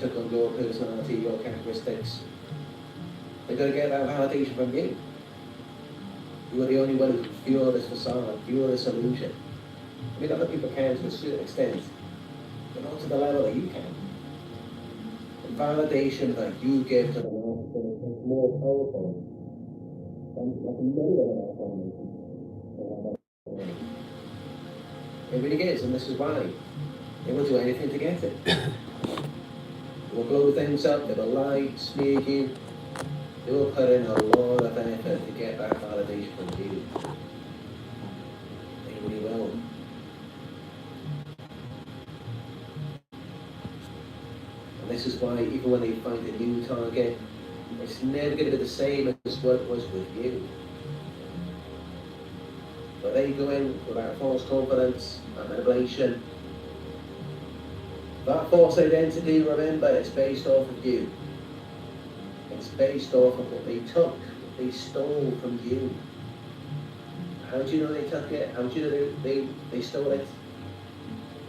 took on your personality, your characteristics. They're going to get that validation from you. You are the only one who can feel this facade, feel this illusion. I mean, other people can to a certain extent, but not to the level that you can. The validation that you give to the world is more powerful than like a million of our. It really is, and this is why they will do anything to get it. They will blow things up, they will lie, smear you, they will put in a lot of effort to get that validation from you. They really will. And this is why even when they find a new target, it's never going to be the same as what it was with you. But they go in with that false confidence, that manipulation. That false identity, remember, it's based off of you. It's based off of what they took, what they stole from you. How do you know they took it? How do you know they stole it?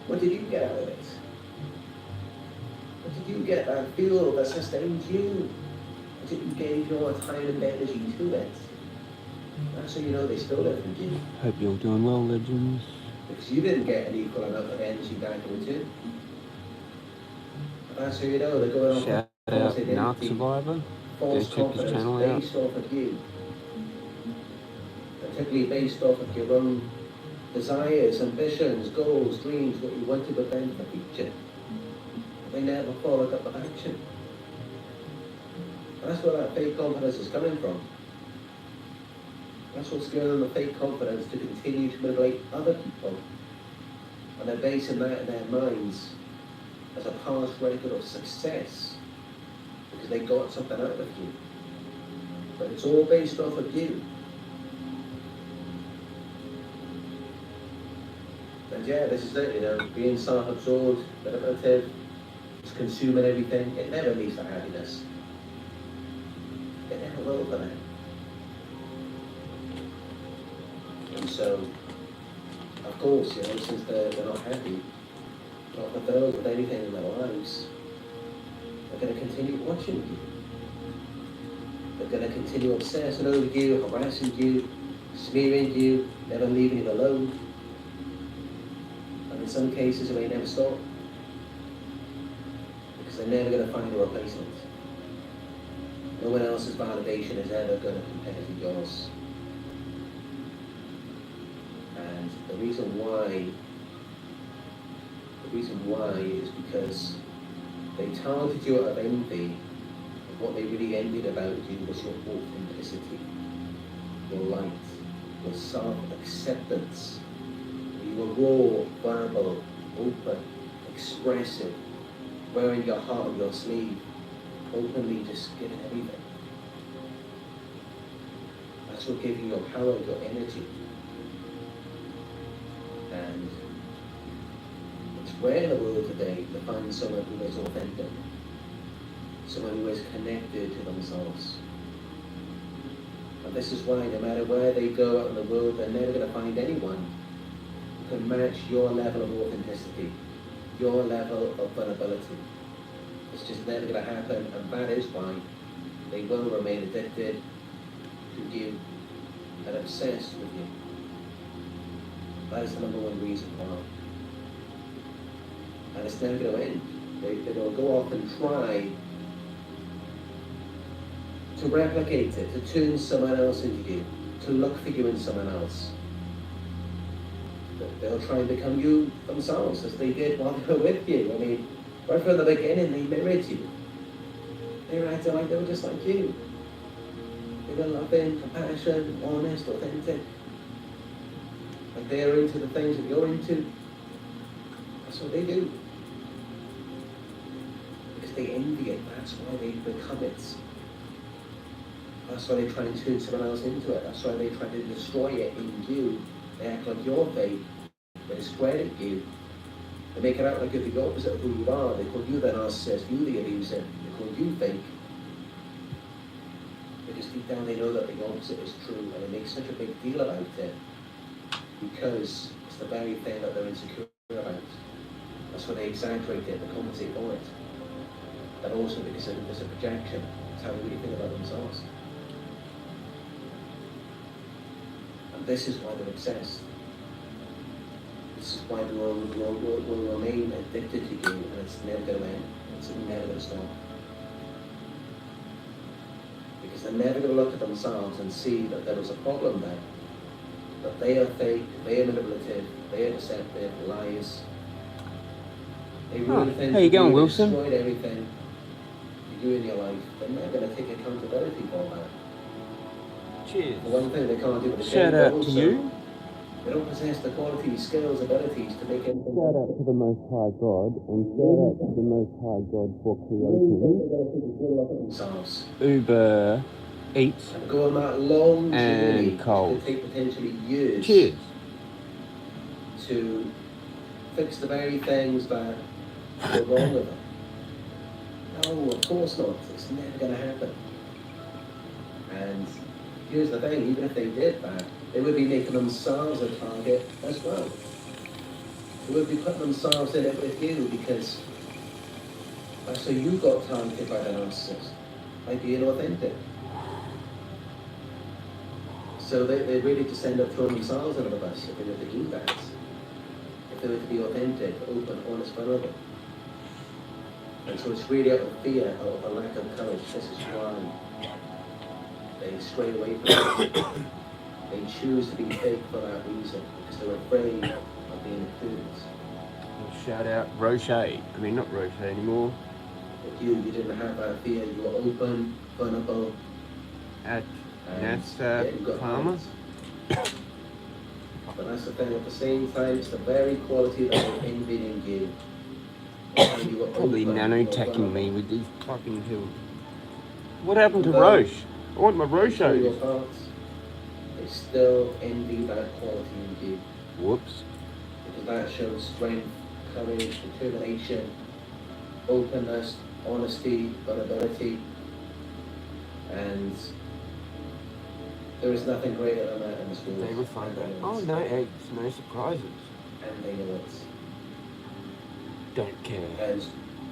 What did you get out of it? What did you get that fuel that sustained you? What did you gave your time and energy to it? That's how you know they stole it from you. Hope you're doing well, legends. Because you didn't get an equal amount of energy back in return. That's how you know they're going off Shout false out identity, Narc Survivor. false Go check his confidence channel out. based off of you. Particularly based off of your own desires, ambitions, goals, dreams, what you wanted with them for the future. They never followed up with action. That's where that fake confidence is coming from. That's what's going on, the fake confidence to continue to manipulate other people. And they're basing that in their minds as a past record of success because they got something out of you. But it's all based off of you. And yeah, this is it, you know, being self-absorbed, manipulative, just consuming everything, it never leads to happiness. It never will for them. And so, of course, you know, since they're not happy, not fulfilled with anything in their lives, they're going to continue watching you. They're going to continue obsessing over you, harassing you, smearing you, never leaving you alone. And in some cases, it may never stop. Because they're never going to find a replacement. No one else's validation is ever going to compare to yours. And the reason why is because they targeted you out of envy, and what they really envied about you was your authenticity, your light, your self-acceptance. You were raw, vulnerable, open, expressive, wearing your heart on your sleeve, openly just giving everything. That's what gave you your power, your energy. And it's rare in the world today to find someone who is authentic, someone who is connected to themselves. And this is why no matter where they go out in the world, they're never going to find anyone who can match your level of authenticity, your level of vulnerability. It's just never going to happen, and that is why they will remain addicted to you and obsessed with you. That is the number one reason why. And it's never going to end. They will go off and try to replicate it, to turn someone else into you, to look for you in someone else. They'll try and become you themselves, as they did while they were with you. I mean, right from the beginning, they mirrored you. They were acting like they were just like you. They were loving, compassionate, honest, authentic. Like they're into the things that you're into. That's what they do. Because they envy it. That's why they become it. That's why they try and turn someone else into it. That's why they try to destroy it in you. They act like you're fake. They discredit you. They make it out like you're the opposite of who you are. They call you the narcissist, you the abuser. They call you fake. Because deep down they know that the opposite is true, and they make such a big deal about it because it's the very thing that they're insecure about. That's why they exaggerate it, they compensate for it. and also because there's a projection. It's how they really feel about themselves. And this is why they're obsessed. This is why they will remain addicted to you, and it's never going to end. It's never going to stop. Because they're never going to look at themselves and see that there was a problem there. That they are fake, they are manipulative, they are deceptive, lies. They ruined things. How you going, they Wilson? destroyed everything you do in your life. They're never going to take accountability for that. Cheers. The one thing they can't do with the Shout game, out also, to you. they don't possess the qualities, skills, abilities to make anything. Shout out to the Most High God, and shout out to the Most High God for creating Themselves. Uber Eats And go on that long journey, and Coles. could take potentially years. Cheers. To fix the very things that were wrong with them. No, of course not. It's never going to happen. And here's the thing, even if they did that, they would be making themselves a target as well. They would be putting themselves in it with you because that's how you got targeted by the narcissist, by being authentic. So they really just end up throwing themselves under the bus if they were to do that. If they were to be authentic, open, honest, vulnerable. And so it's really out of fear, out of a lack of courage. This is why they stray away from it. They choose to be fake for that reason, because they're afraid of being accused. Shout out Roche. I mean, not Roche anymore. But you didn't have that fear. You were open, vulnerable. At NASA Farmer. But that's the thing, at the same time, it's the very quality that they're envying you. You were Probably open, nanoteching me with these fucking hills. What happened to Roche? I want my Roche. Your parts, they still envy that quality in you. Whoops. Because that shows strength, courage, determination, openness, honesty, vulnerability. And there is nothing greater than that in this world. They would find out. Oh, no eggs, no surprises. And they know it. Don't care. And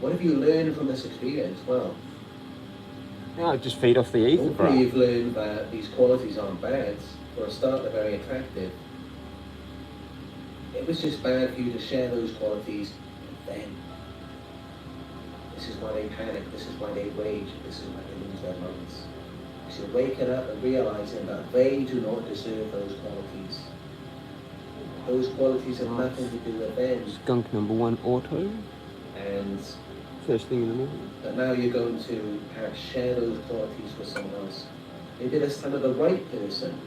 what have you learned from this experience? Well, No, just feed off the ether, bro. hopefully you've learned that these qualities aren't bad. For a start, they're very attractive. It was just bad for you to share those qualities with them. This is why they panic, this is why they rage, this is why they lose their minds. Because you're waking up and realizing that they do not deserve those qualities. Those qualities have nothing to do with them. Skunk number 1 auto. And First thing in the morning. but now you're going to share those qualities with someone else. Maybe this time with the right person.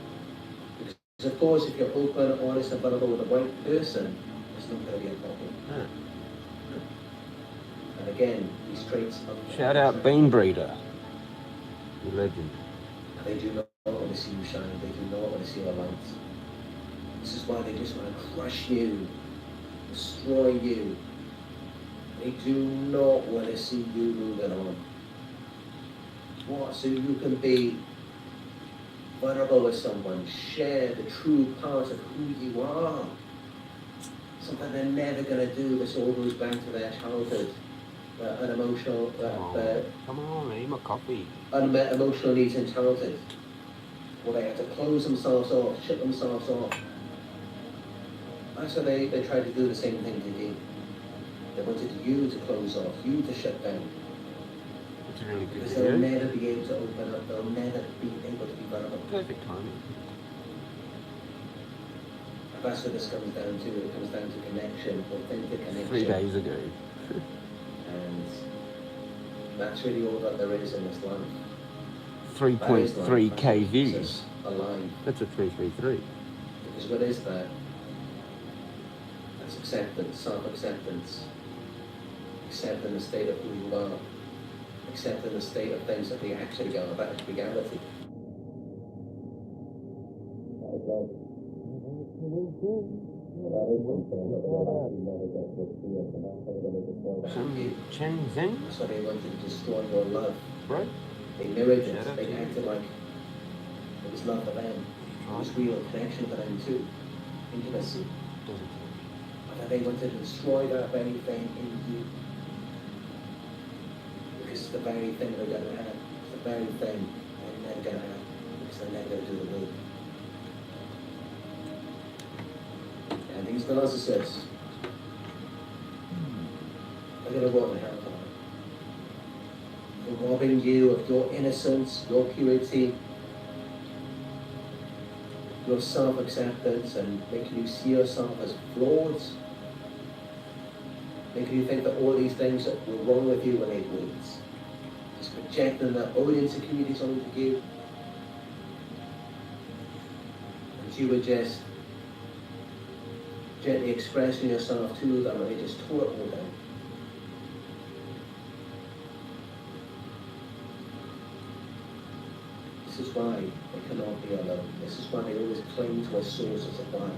Because of course, if you're open, honest, and vulnerable with the right person, it's not going to be a problem. Ah. And again, these traits are... Shout out Bean Breeder. You legend. And they do not want to see you shine. They do not want to see the light. This is why they just want to crush you, destroy you. They do not want to see you moving on. What? So you can be vulnerable with someone, share the true part of who you are. Something they're never going to do. This all goes back to their childhood. Unemotional, Come on, eat my coffee. Unmet emotional needs in childhood. Where they had to close themselves off, shut themselves off. So they tried to do the same thing to you. They wanted you to close off, you to shut down. It's a really good Because video. they'll never be able to open up, they'll never be able to be vulnerable. Perfect timing. And that's what this comes down to. It comes down to connection, authentic connection. 3 days ago. And that's really all that there is in this life. 3.3k views. Jesus alive. That's a 333. Because what is that? That's acceptance, self-acceptance. Accepting the state of who you are. Accepting the state of things that they actually are, that is reality. Some Chen Zhen, So they wanted to destroy your love. right? They mirrored it. Shout out They to you. acted like it was love for them. It was real connection for them too. Intimacy. But they wanted to destroy that very thing in you. Because the very thing they're going to have. It's the very thing they're never going to have because they're never going to do the work. And these narcissists are going to rot in hell. For robbing you of your innocence, your purity, your self-acceptance, and making you see yourself as flawed, making you think that all these things that were wrong with you when they weren't. Just projecting their own insecurities onto you. And you were just gently expressing yourself to them, and they just tore it all down. This is why they cannot be alone. This is why they always cling to a source of supply.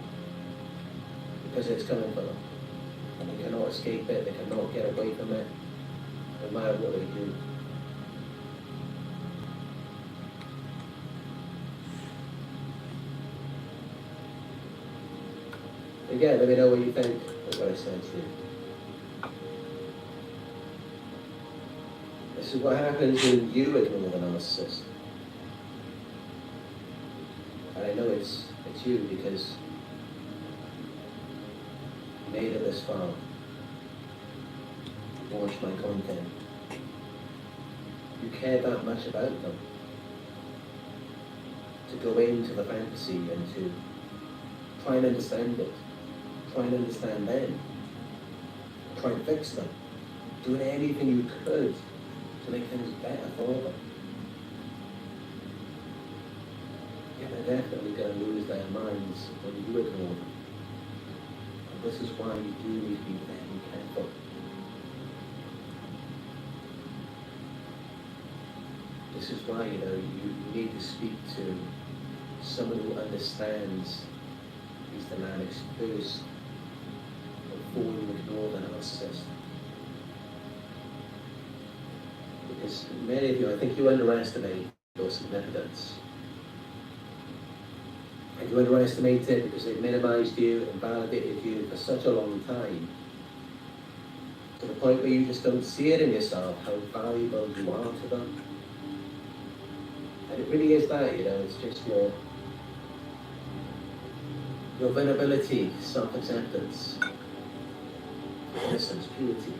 Because it's coming for them. And they cannot escape it, they cannot get away from it, no matter what they do. Again, let me know what you think of what I said to you. This is what happens when you ignore the narcissist. And I know it's you because you made it this far. You watched my content. You care that much about them. To go into the fantasy and to try and understand it. Try and understand them. Try and fix them. Doing anything you could to make things better for them. Yeah, they're definitely going to lose their minds when you ignore them. And this is why you do need to be very careful. This is why, you need to speak to someone who understands these dynamics first before you ignore the narcissist. Because many of you, I think you underestimate your significance. And you underestimate it because they've minimized you and validated you for such a long time, to the point where you just don't see it in yourself, how valuable you are to them. And it really is that, it's just your vulnerability, self-acceptance, innocence, purity,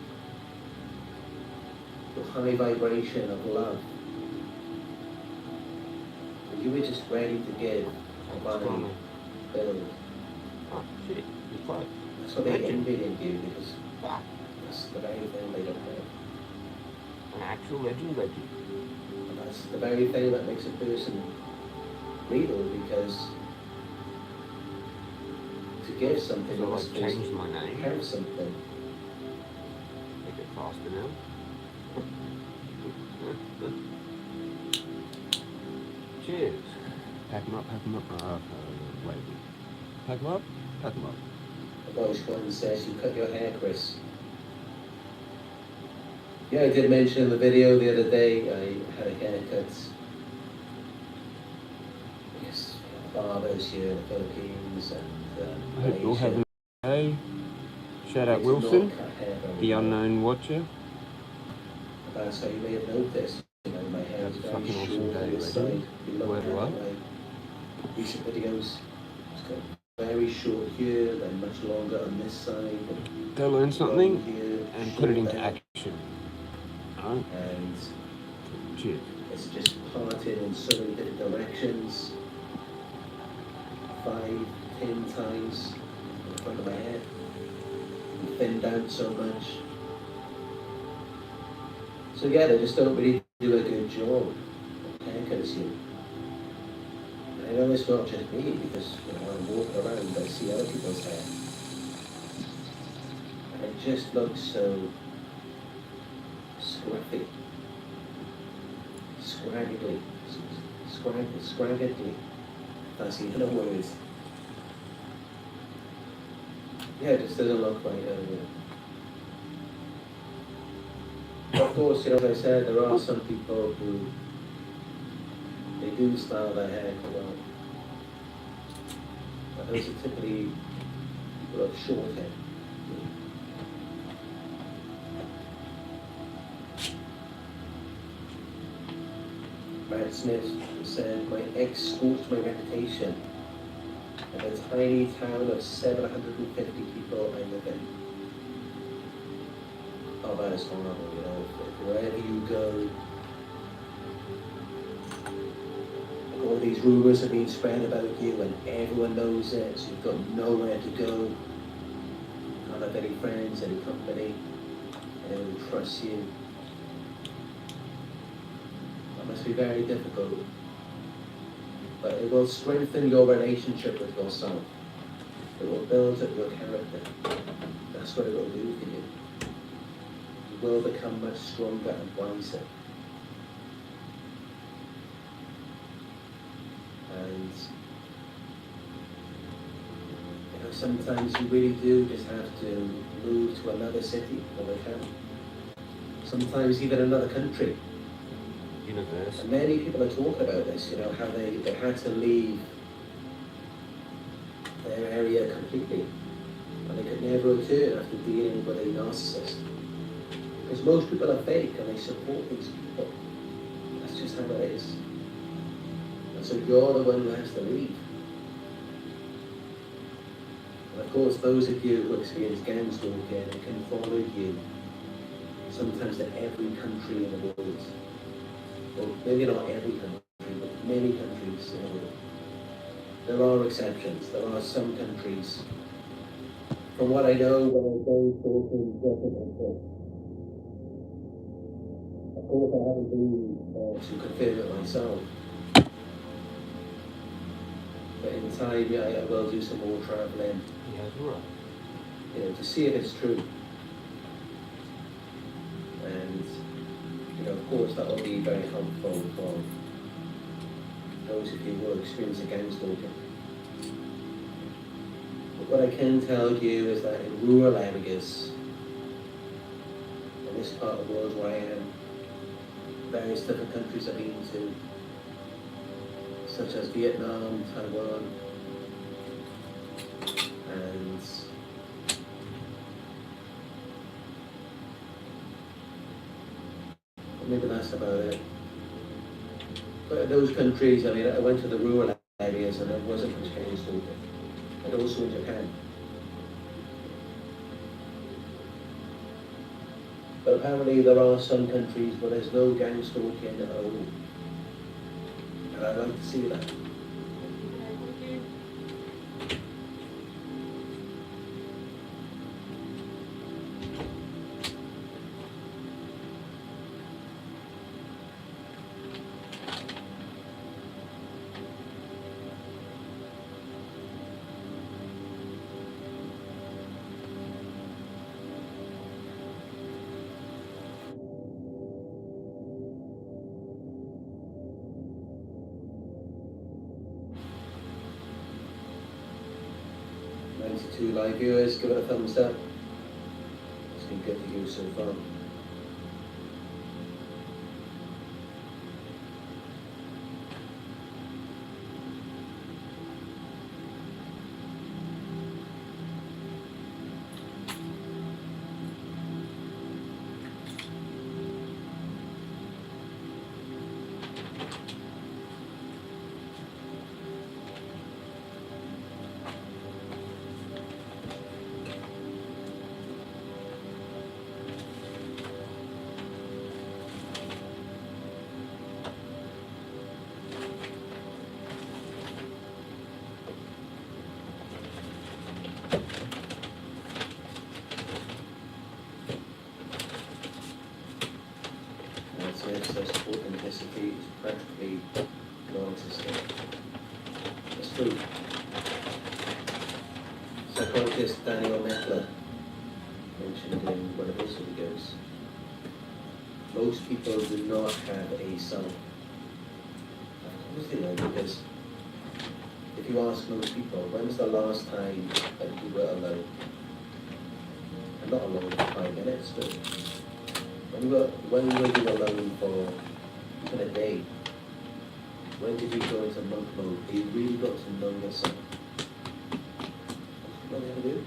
your high vibration of love. You were just ready to give, provide, build. Oh, shit, it's like That's what they envied in you, because that's the very thing they don't have. an actual legend. And that's the very thing that makes a person real, because to give something, So you I must changed my name. have something. Make it faster now. Cheers. Pack them up, pack them up. Wait. Pack them up, pack them up. The Welsh one says, you cut your hair, Chris. Yeah, I did mention in the video the other day, I had a haircut. Yes, barbers here in the Philippines and I hope you're Malaysia. having a day. Shout out They do not Wilson, cut hair very the well. unknown watcher. So you may have noticed, my hair is Have a very fucking awesome short day, on this legend. side. If you look Word at what? my recent videos, it's got very short here, then much longer on this side. Go learn something long here, and put it short into there. action. Alright, And cheers. it's just parted in so many different directions. 5, 10 times in the front of my head. And thinned out so much. So yeah, they just don't really do a good job of haircuts here. And I know it's not just me, because I'm walking around, I see other people's hair. And it just looks so scruffy. Scraggly. That's even a word. Yeah, it just doesn't look right. Of course, as I said, there are some people who they do style their hair quite well. But those are typically people with short hair. Brad Smith said, my ex scorched my reputation in the tiny town of 750 people I live in. Oh, that is horrible, you know. Wherever you go, all these rumours are being spread about you and everyone knows it, so you've got nowhere to go. You can't have any friends, any company, anyone who trusts you. That must be very difficult. But it will strengthen your relationship with yourself. It will build up your character. That's what it will do for you. You will become much stronger and wiser. And you know, sometimes you really do just have to move to another city or a town. Sometimes even another country. Universe. And many people are talking about this, you know, how they had to leave their area completely. And they could never return after dealing with a narcissist. Because most people are fake and they support these people. That's just how it is. And so you're the one who has to leave. And of course, those of you who experience gang stalking, it can follow you sometimes to every country in the world. Well, maybe not every country, but many countries in the world. There are exceptions. There are some countries. From what I know, when I go talking doesn't exist. Of course, I haven't been to confirm it myself. But in time, yeah, I will do some more travelling. Yeah, right. You know, to see if it's true. And you know, of course, that will be very helpful for those of you who are experiencing gang stalking. But what I can tell you is that in rural areas, in this part of the world where I am, various different countries I've been to, such as Vietnam, Taiwan, and maybe that's about it. But in those countries, I mean, I went to the rural areas and there wasn't much gang stalking. And also in Japan. But apparently there are some countries where there's no gang stalking at all. And I'd like to see that. To live viewers, give it a thumbs up. It's been good for you so far. Their authenticity is practically non-existent. It's true. Psychologist Daniel Mettler mentioned in one of his videos, most people do not have a self. Of course they don't, because if you ask most people, when was the last time that you were alone? And not alone for 5 minutes, but when were you alone for even a day? When did you go into monk mode? You really got to know yourself. What do they ever do?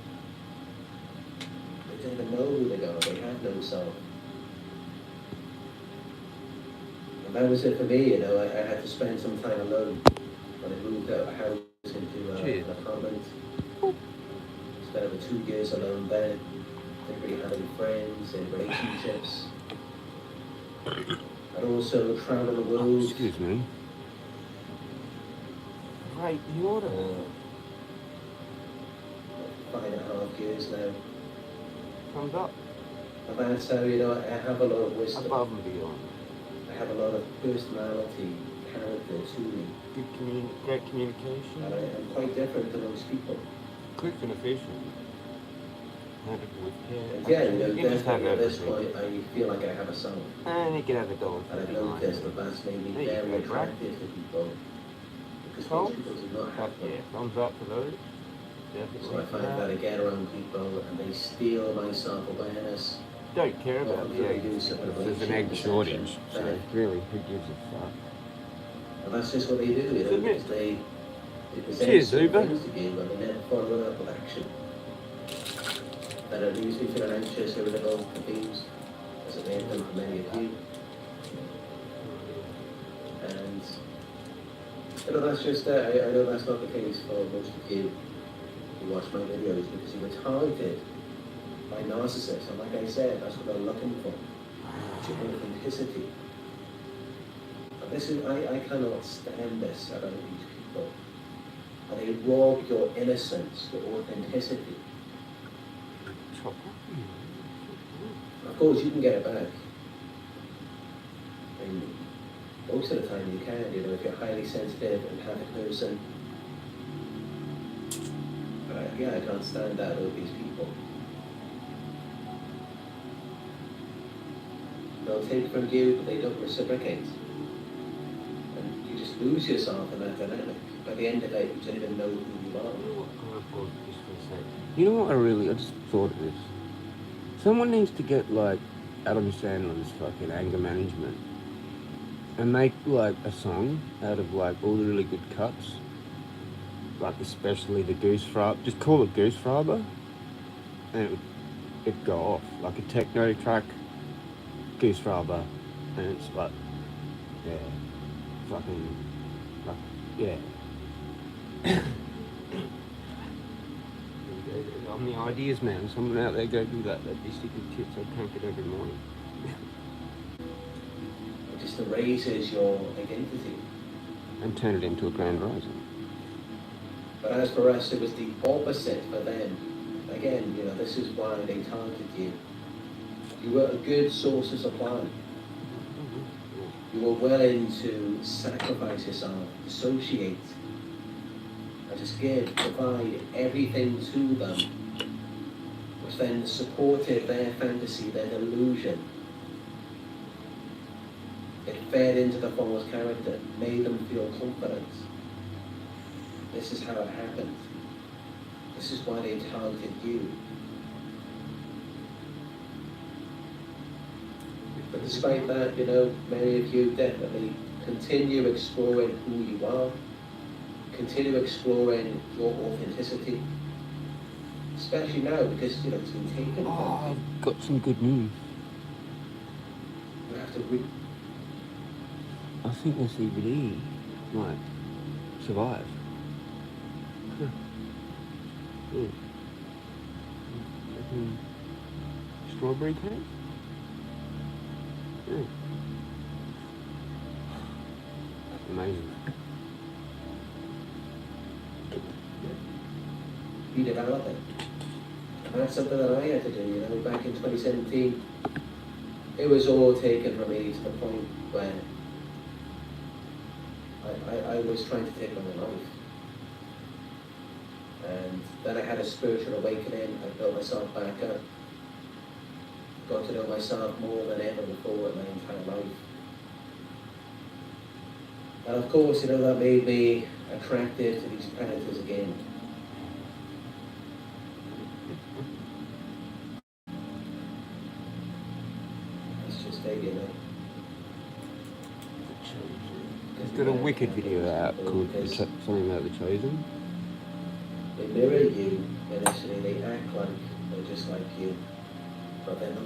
They don't even know who they are. They have no self. And that was it for me, you know. I had to spend some time alone when I moved out of the house into Cheers. an apartment. Spent over 2 years alone there. Didn't really have any friends, any relationships. I'd also traveled the world. Excuse me. Right, the order. 5.5 years now. Thumbs up. And that's how, you know, I have a lot of wisdom. Above and beyond. I have a lot of personality, character to me. Great communication. And I am quite different to most people. Quick and efficient. Handled with care. And yeah, you know, You just have definitely at this everything. point, I feel like I have a soul. And you can have a dog. And I've noticed that that's made me There you very go, right? attractive to people. Because Oh, most people do not have them. yeah, thumbs up for those. Definitely. So I find that I get around people and they steal my self-awareness. Don't care about Often the through eggs. the use of There's an egg relation, shortage, so perception, really, who gives a fuck? And that's just what they do, you know, Submit. because they present Cheers, certain Uber. things to you and they never follow it up with action. That it leaves me feeling anxious, irritable, confused, as it may have done for many of you. And you know, that's just, I know that's not the case for most of you who watch my videos because you were targeted by narcissists. And like I said, that's what they're looking for. It's your authenticity. And this is, I cannot stand this about these people. And they rob your innocence, your authenticity. Of course, you can get it back. And most of the time you can, you know, if you're a highly sensitive and empathic person. But yeah, I can't stand that about these people. They'll take from you, but they don't reciprocate. And you just lose yourself in that dynamic. By the end of it, you don't even know who you are. You know what I just thought of this. Someone needs to get like Adam Sandler's fucking anger management and make like a song out of like all the really good cuts. Like especially the Goose Frab. Just call it Goose Frabber and it'd go off. Like a techno track, Goose Frabber, and it's like, yeah, fucking, like, yeah. I'm the ideas man. Someone out there go do that. They'd be sticking tits. I'd crank it every morning. It just erases your identity. And turn it into a grand rising. But as for us, it was the opposite for them. Again, you know, this is why they targeted you. You were a good source of supply. You were willing to sacrifice yourself, dissociate, and just give, provide everything to them, which then supported their fantasy, their delusion. It fed into the false character, made them feel confident. This is how it happened. This is why they targeted you. But despite that, you know, many of you definitely continue exploring who you are, continue exploring your authenticity, especially now because, you know, it's been taken from you. I've got some good news. You have to I think the CBD might survive. Strawberry cake? Amazing. you develop it. And that's something that I had to do, you know, back in 2017. It was all taken from me to the point where I was trying to take my own life. And then I had a spiritual awakening. I built myself back up. Got to know myself more than ever before in my entire life. And of course, you know, that made me attracted to these predators again. It's just a, you know. He's got a wicked video out called something about The Chosen. They mirror you initially, they act like they're just like you, but they're not.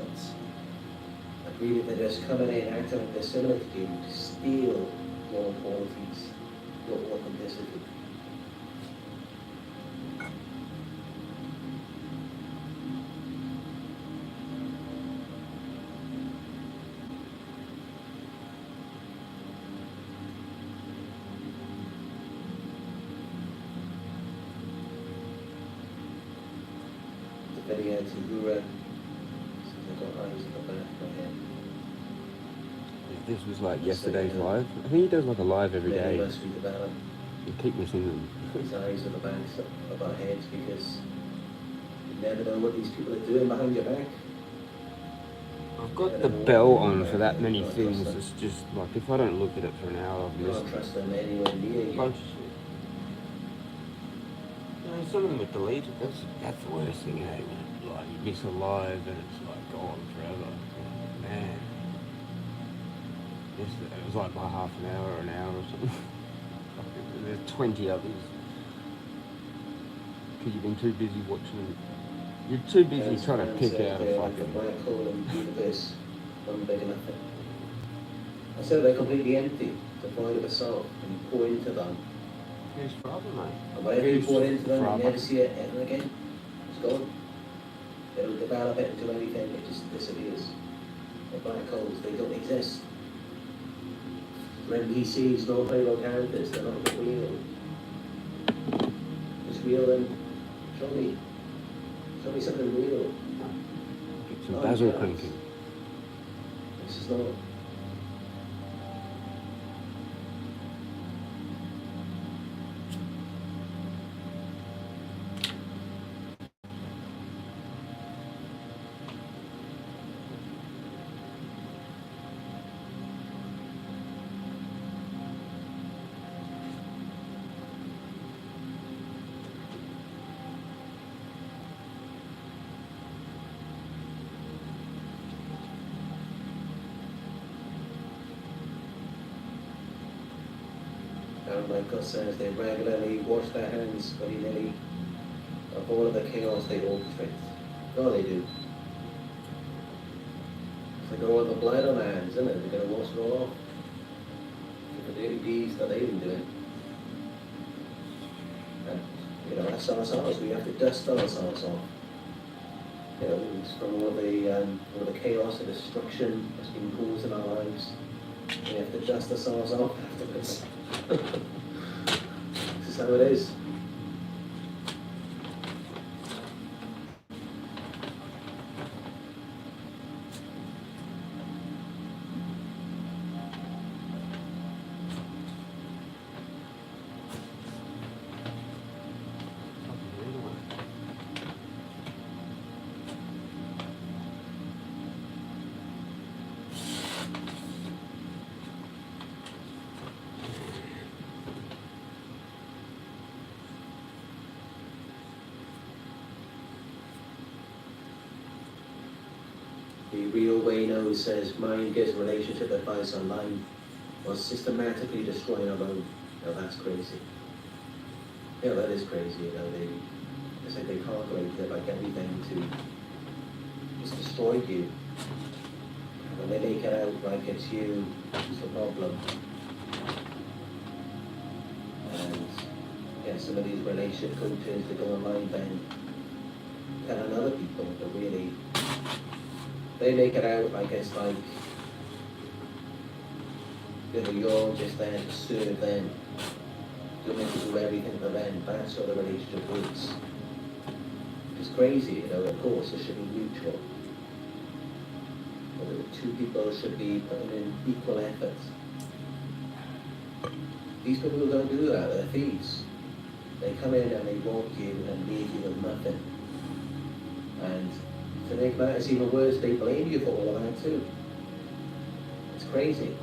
And Really, they're just coming in, acting like they're similar to you, to steal your qualities, your authenticity. The video to Hura, I got eyes at the back of my head. If this was like Just so you yesterday's know. live, I think he does like a live every Maybe day. must redevelop You keep missing them. his eyes at the backs of our heads because you never know what these people are doing behind your back. I've got the bell on for that many things. It's just like if I don't look at it for an hour, I've You missed can't trust them anywhere near a you. bunch of shit. Some of them are deleted. That's the worst thing, eh? When like you miss a live and it's like gone forever. Man, it was like by half an hour or an hour or something. There's 20 others because you've been too busy watching them. You're too busy trying to pick out a Like a fucking. black hole in the universe, one big nothing. I said they're completely empty, devoid of a soul, and you pour into them. Who's forever, mate? And whatever you pour into them, you Forever. never see it ever again. It's gone. They don't develop it into anything, it just disappears. The black holes, they don't exist. They're NPCs, non-playable characters, they're not real. It's real then, show me. Show me something real. Get some basil cranking. This is not. Michael says they regularly wash their hands willy-nilly of all of the chaos they orchestrate. Oh, they do. It's like all the blood on their hands, isn't it? They're going to wash it all off. For the dirty deeds that they've been doing. And, you know, that's ourselves. We have to dust ourselves off. You know, it's from all the chaos and destruction that's been caused in our lives. We have to dust ourselves off afterwards. This is how it is. The real Wayno says mind gives relationship advice online while systematically destroying our own. Now that's crazy. Yeah, that is crazy, you know, it's like they calculate it like everything to just destroy you. And when they make it out like it's you who's the problem. And yeah, some of these relationship coaches that go online then telling other people that really they make it out like it's like, you know, you're just there to serve them. You're meant to do everything for them. That's how the relationship works. It's crazy, you know, of course, it should be mutual. But the two people should be putting in equal effort. These people who don't do that, they're thieves. They come in and they rob you and leave you with nothing. And to make matters even worse, they blame you for all of that too. It's crazy.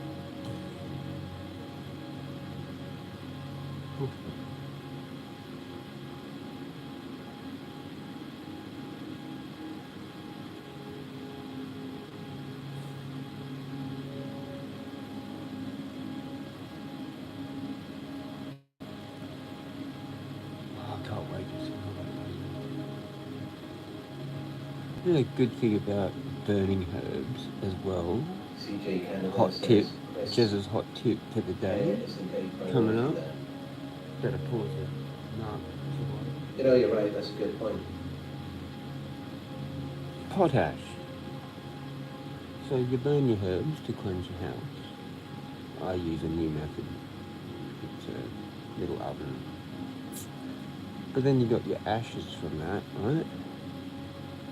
I can't wait to see how that goes. The good thing about burning herbs as well. CJ Canada Hot says, tip, Chris, Jezza's hot tip for the day isn't a coming priority up. there. Better pause it. No. You know, you're right, that's a good point. Potash. So you burn your herbs to cleanse your house. I use a new method. It's a little oven. But then you got your ashes from that, right?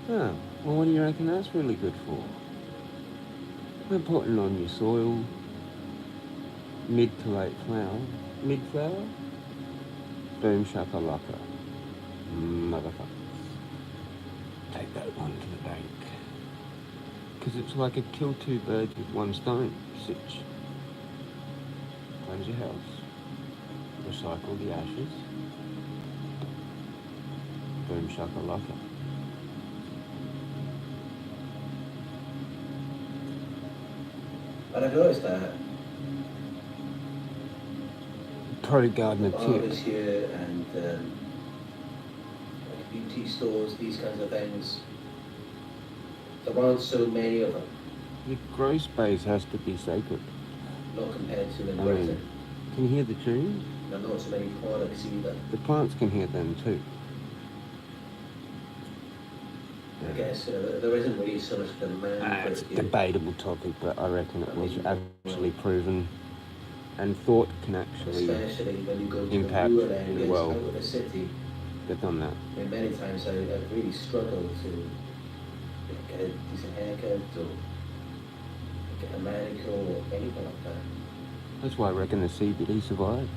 Oh, well, what do you reckon that's really good for? We're putting on your soil, mid to late flower. Mid flower? Boom shakalaka. Motherfuckers. Take that one to the bank. Because it's like a kill two birds with one stone sitch. Cleanse your house. Recycle the ashes. Boom shakalaka. And I've noticed that Pro gardener barbers tip. here and like beauty stores, these kinds of things, there aren't so many of them. Your grow space has to be sacred. Not compared to in I Britain. mean, can you hear the tune? And not so many products either. The plants can hear them too. I guess there isn't really so much demand for It's it a here. debatable topic, but I reckon it was actually proven, and thought can actually Especially when you go to impact rural in areas the world. out of the city. They've done that. I mean, many times I've really struggled to get a decent haircut or get a manicure or anything like that. That's why I reckon the CBD survived.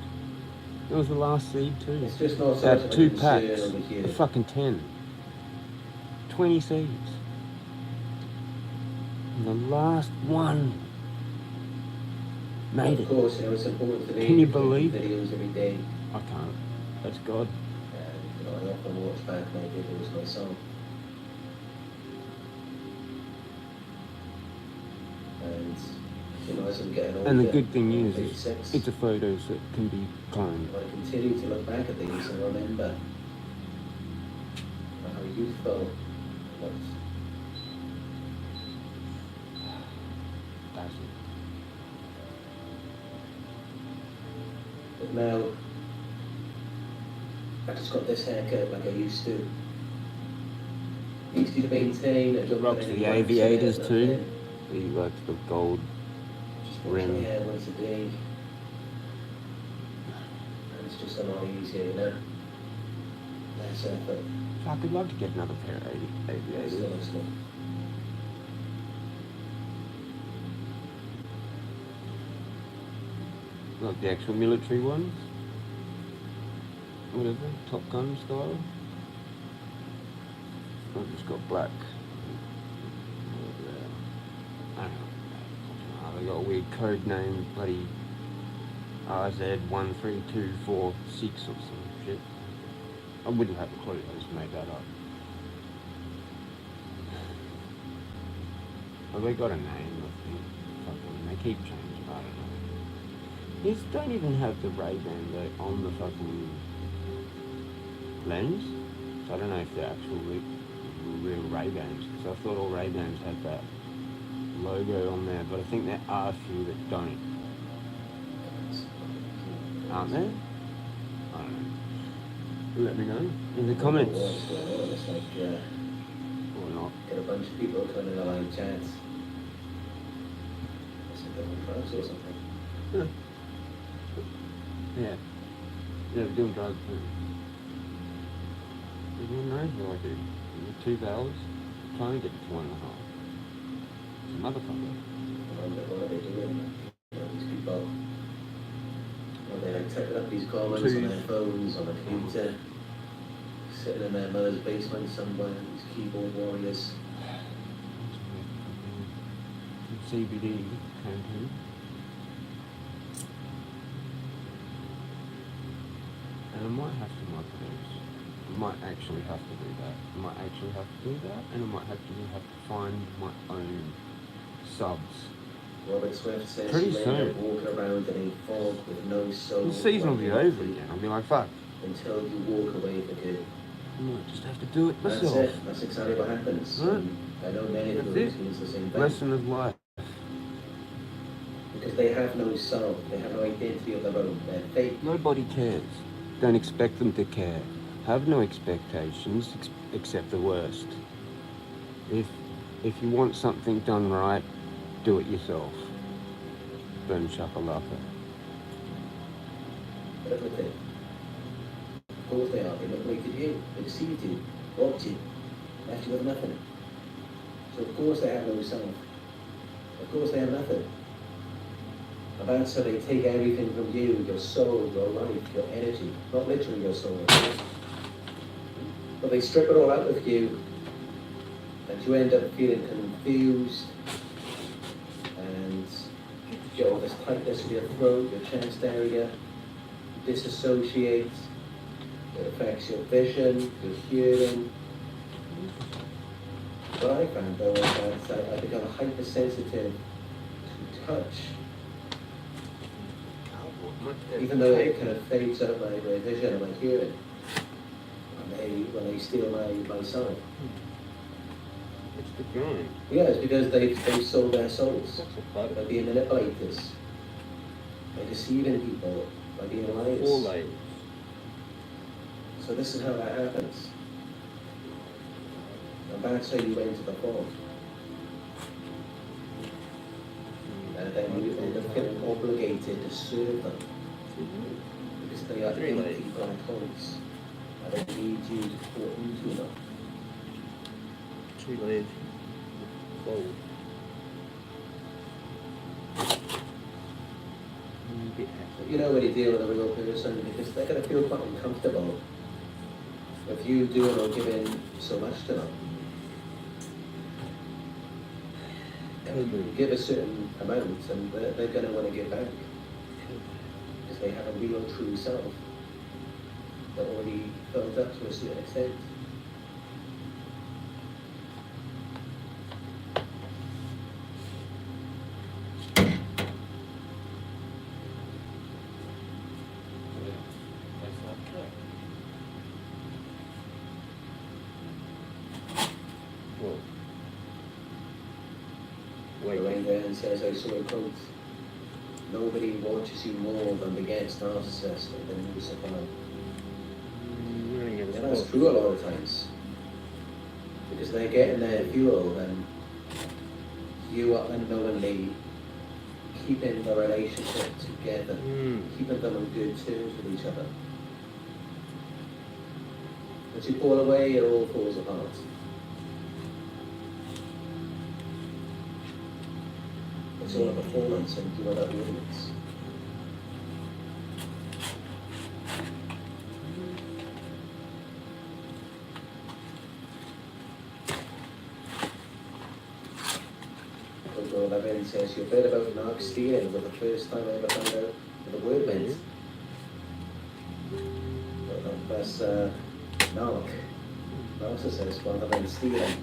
It was the last seed too. It's just not so They much of had a 2 concern packs, over here. a fucking 10. 20 seeds. And the last one made Of it. course, it's important to me. Can you to do believe videos every day. I can't. That's God. And I often watch back my videos myself. And as I'm getting older, And the good thing I'm is 36, it's a photos that can be cloned. I continue to look back at these and remember how youthful I was. That's it. But now, I just got this haircut like I used to. Easy to maintain. I don't Rocks put any the wax in it, aviators nothing. too. He likes the gold Just wash my rim. hair once a day. And it's just a lot easier, you know? Less effort. Fuck, I'd love to get another pair of aviators. Honestly. Like the actual military ones. Whatever, Top Gun style. I've just got black. I don't know. They got a weird code name, bloody RZ13246 or some shit. I wouldn't have a clue, I just made that up. Well, they got a name, I think. Fucking, they keep changing, I don't know. These don't even have the Ray-Ban though on the fucking lens. So I don't know if they're actual real Ray-Bans, because I thought all Ray-Bans had that logo on there, but I think there are a few that don't. Aren't there? I don't know. Let me know in the comments. It's like, Or not. get a bunch of people coming in a live chat. It's a different drugs or something. Yeah. Yeah, we're doing drugs too. Everyone knows what I do. 2 hours, trying to get to 1.5. It's a motherfucker. What are they doing? These people, they like typing up these comments on their phones, on a computer, sitting in their mother's basement somewhere, these keyboard warriors. CBD campaign. And I might have to microdose. I might actually have to do that. I might actually have to do that, and I might have to find my own subs. Robert Swift says Pretty you end soon. up walking around in a fog with no soul. The season will be over again. I'll be like, fuck. Until you walk away for good. might just have to do it That's myself. it. That's exactly what happens. Right. And I know many of That's them it. experience the same thing. Lesson of life. Because they have no self, they have no identity of their own, they're fake. Nobody cares. Don't expect them to care. Have no expectations except the worst. If you want something done right, do it yourself. Boom shakalaka. But look at it. Of course they are. They manipulated you, they deceived you, robbed you, left you with nothing. So of course they have no self. Of course they have nothing. About so they take everything from you, your soul, your life, your energy, not literally your soul, but they strip it all out of you, and you end up feeling confused, and you get all this tightness in your throat, your chest area, you disassociate, it affects your vision, your hearing. What I found though is that I become hypersensitive to touch. Even though it kind of fades out my vision and my hearing when they steal my soul. It's the grind. Yeah, it's because they've sold their souls by being manipulators, by deceiving people, by being liars. All liars. So this is how that happens. And that's how you enter the fall. And then you end up feeling obligated to serve them. Because they are empty black holes. And they need you to pour into them. Too late. Forward. You know when you deal with a real person, because they're going to feel quite uncomfortable with you doing or giving so much to them. And you give a certain amount and they're going to want to give back. Because they have a real true self that already built up to a certain extent. Lorraine then says, I saw a quote, nobody watches you more than begets narcissists and then you survive. And that's true a lot of times. Because they're getting their fuel and you are unknowingly keeping the relationship together, keeping them on good terms with each other. Once you pull away, it all falls apart. It's all a performance and you are that audience. Although Levin says your bit about narc stealing was the first time I ever found out what the word meant. That's narc, narcissist rather than stealing.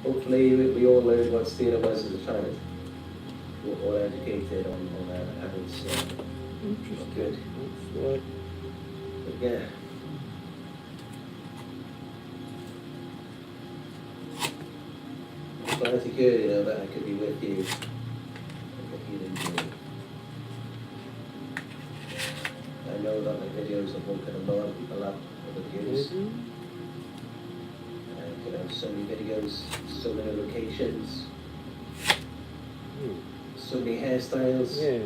Hopefully we all learned what stealing was as a child. We're all educated on habits. Interesting. Good. That's right. But yeah. It's glad to hear, you know, that I could be with you. If you didn't do it. I know that my videos have woken a lot of people up over the years. I could have so many videos, so many locations, so many hairstyles, Yeah.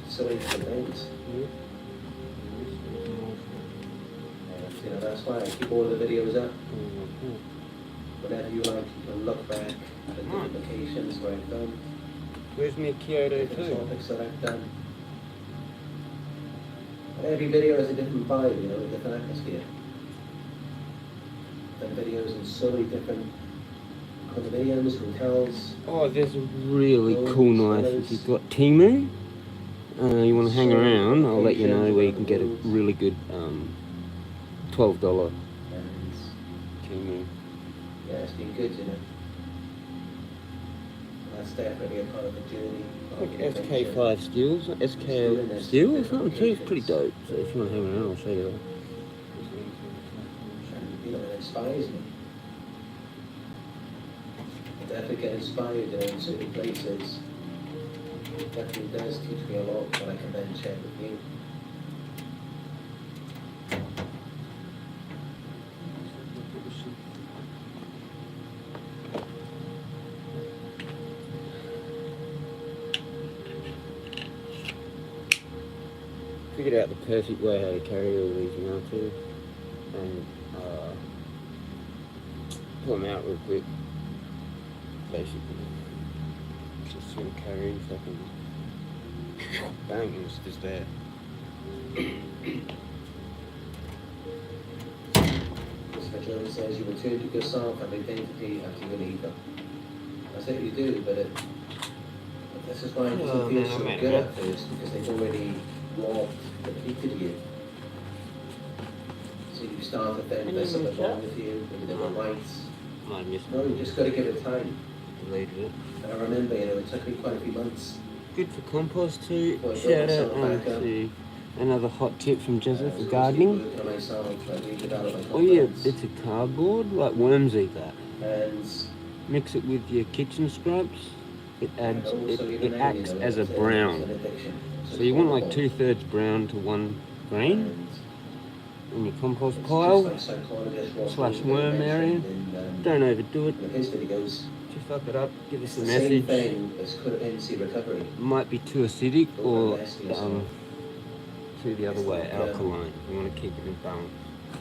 so many different things. You know, that's why I keep all the videos up. Whenever you like, you can look back at the different locations where I've filmed, Where's me Kyoto different too? topics that I've done. And every video has a different vibe, you know, a different atmosphere. Done videos in so many different condominiums, hotels. Oh, there's a really cool knife if you've got Timu. You want to hang around, I'll let you know where you can get a really good $12 And Timu. yeah, it's been good, you know. And that's definitely a part of the journey. Like SK5 steels, SK steel or something too. It's pretty dope. So if you want to hang around, I'll show you that. inspires me. I definitely get inspired in certain places. It definitely does teach me a lot that I can then share with you. Figured out the perfect way how to carry all these now too, and pull them out real quick. Basically, just sort of carrying fucking bang, and it's just there. Mr. Jones says you return to yourself and identity after you leave them. I say you do, but this is why it doesn't feel so good at first, because they've already robbed, depleted you. So you start to think there's something wrong with you, maybe they were right. No, you just got to give it time. Deleted it. And I remember, it took me quite a few months. Good for compost too. Shout out to another hot tip from Jezza for gardening. Oh yeah, it's a cardboard, like worms eat that. And mix it with your kitchen scrubs. It adds, it acts as a brown. So you want like 2/3 brown to 1 green in your compost pile / worm area. Don't overdo it. If you fuck it up, give us a message. Might be too acidic or to the other way, alkaline. You want to keep it in balance.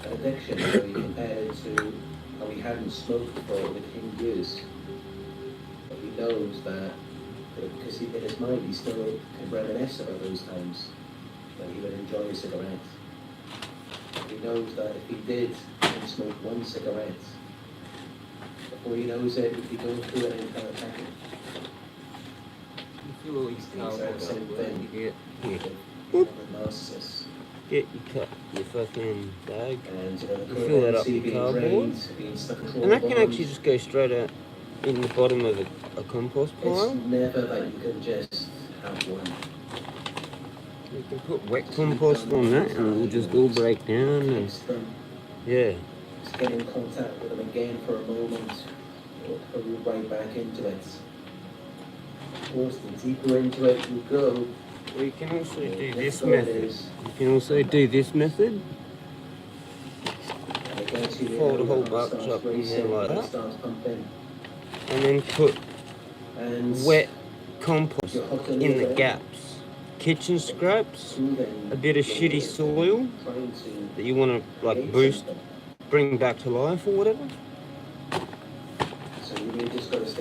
Addiction, you compare it to how he hadn't smoked for over 10 years. But he knows that, because in his mind he still can reminisce about those times when he would enjoy a cigarette. He knows that if he did smoke 1 cigarette, before he knows it, he'd be going through an entire package. You feel all these exact same thing. Here. Narcissist. Get your fucking bag. And you fill that up with cardboard. And that can actually just go straight out in the bottom of a compost pile. It's never that you can just have one. You can put wet compost on that and it will just all break down. And yeah. Just get in contact with them again for a moment. Or put you right back into it. Of course, the deeper into it you go. Or you can also do this method. You can also do this method. Fold a whole bunch up in there like that. And then put wet compost in the gaps. Kitchen scraps, a bit of shitty soil that you want to like boost, bring back to life or whatever.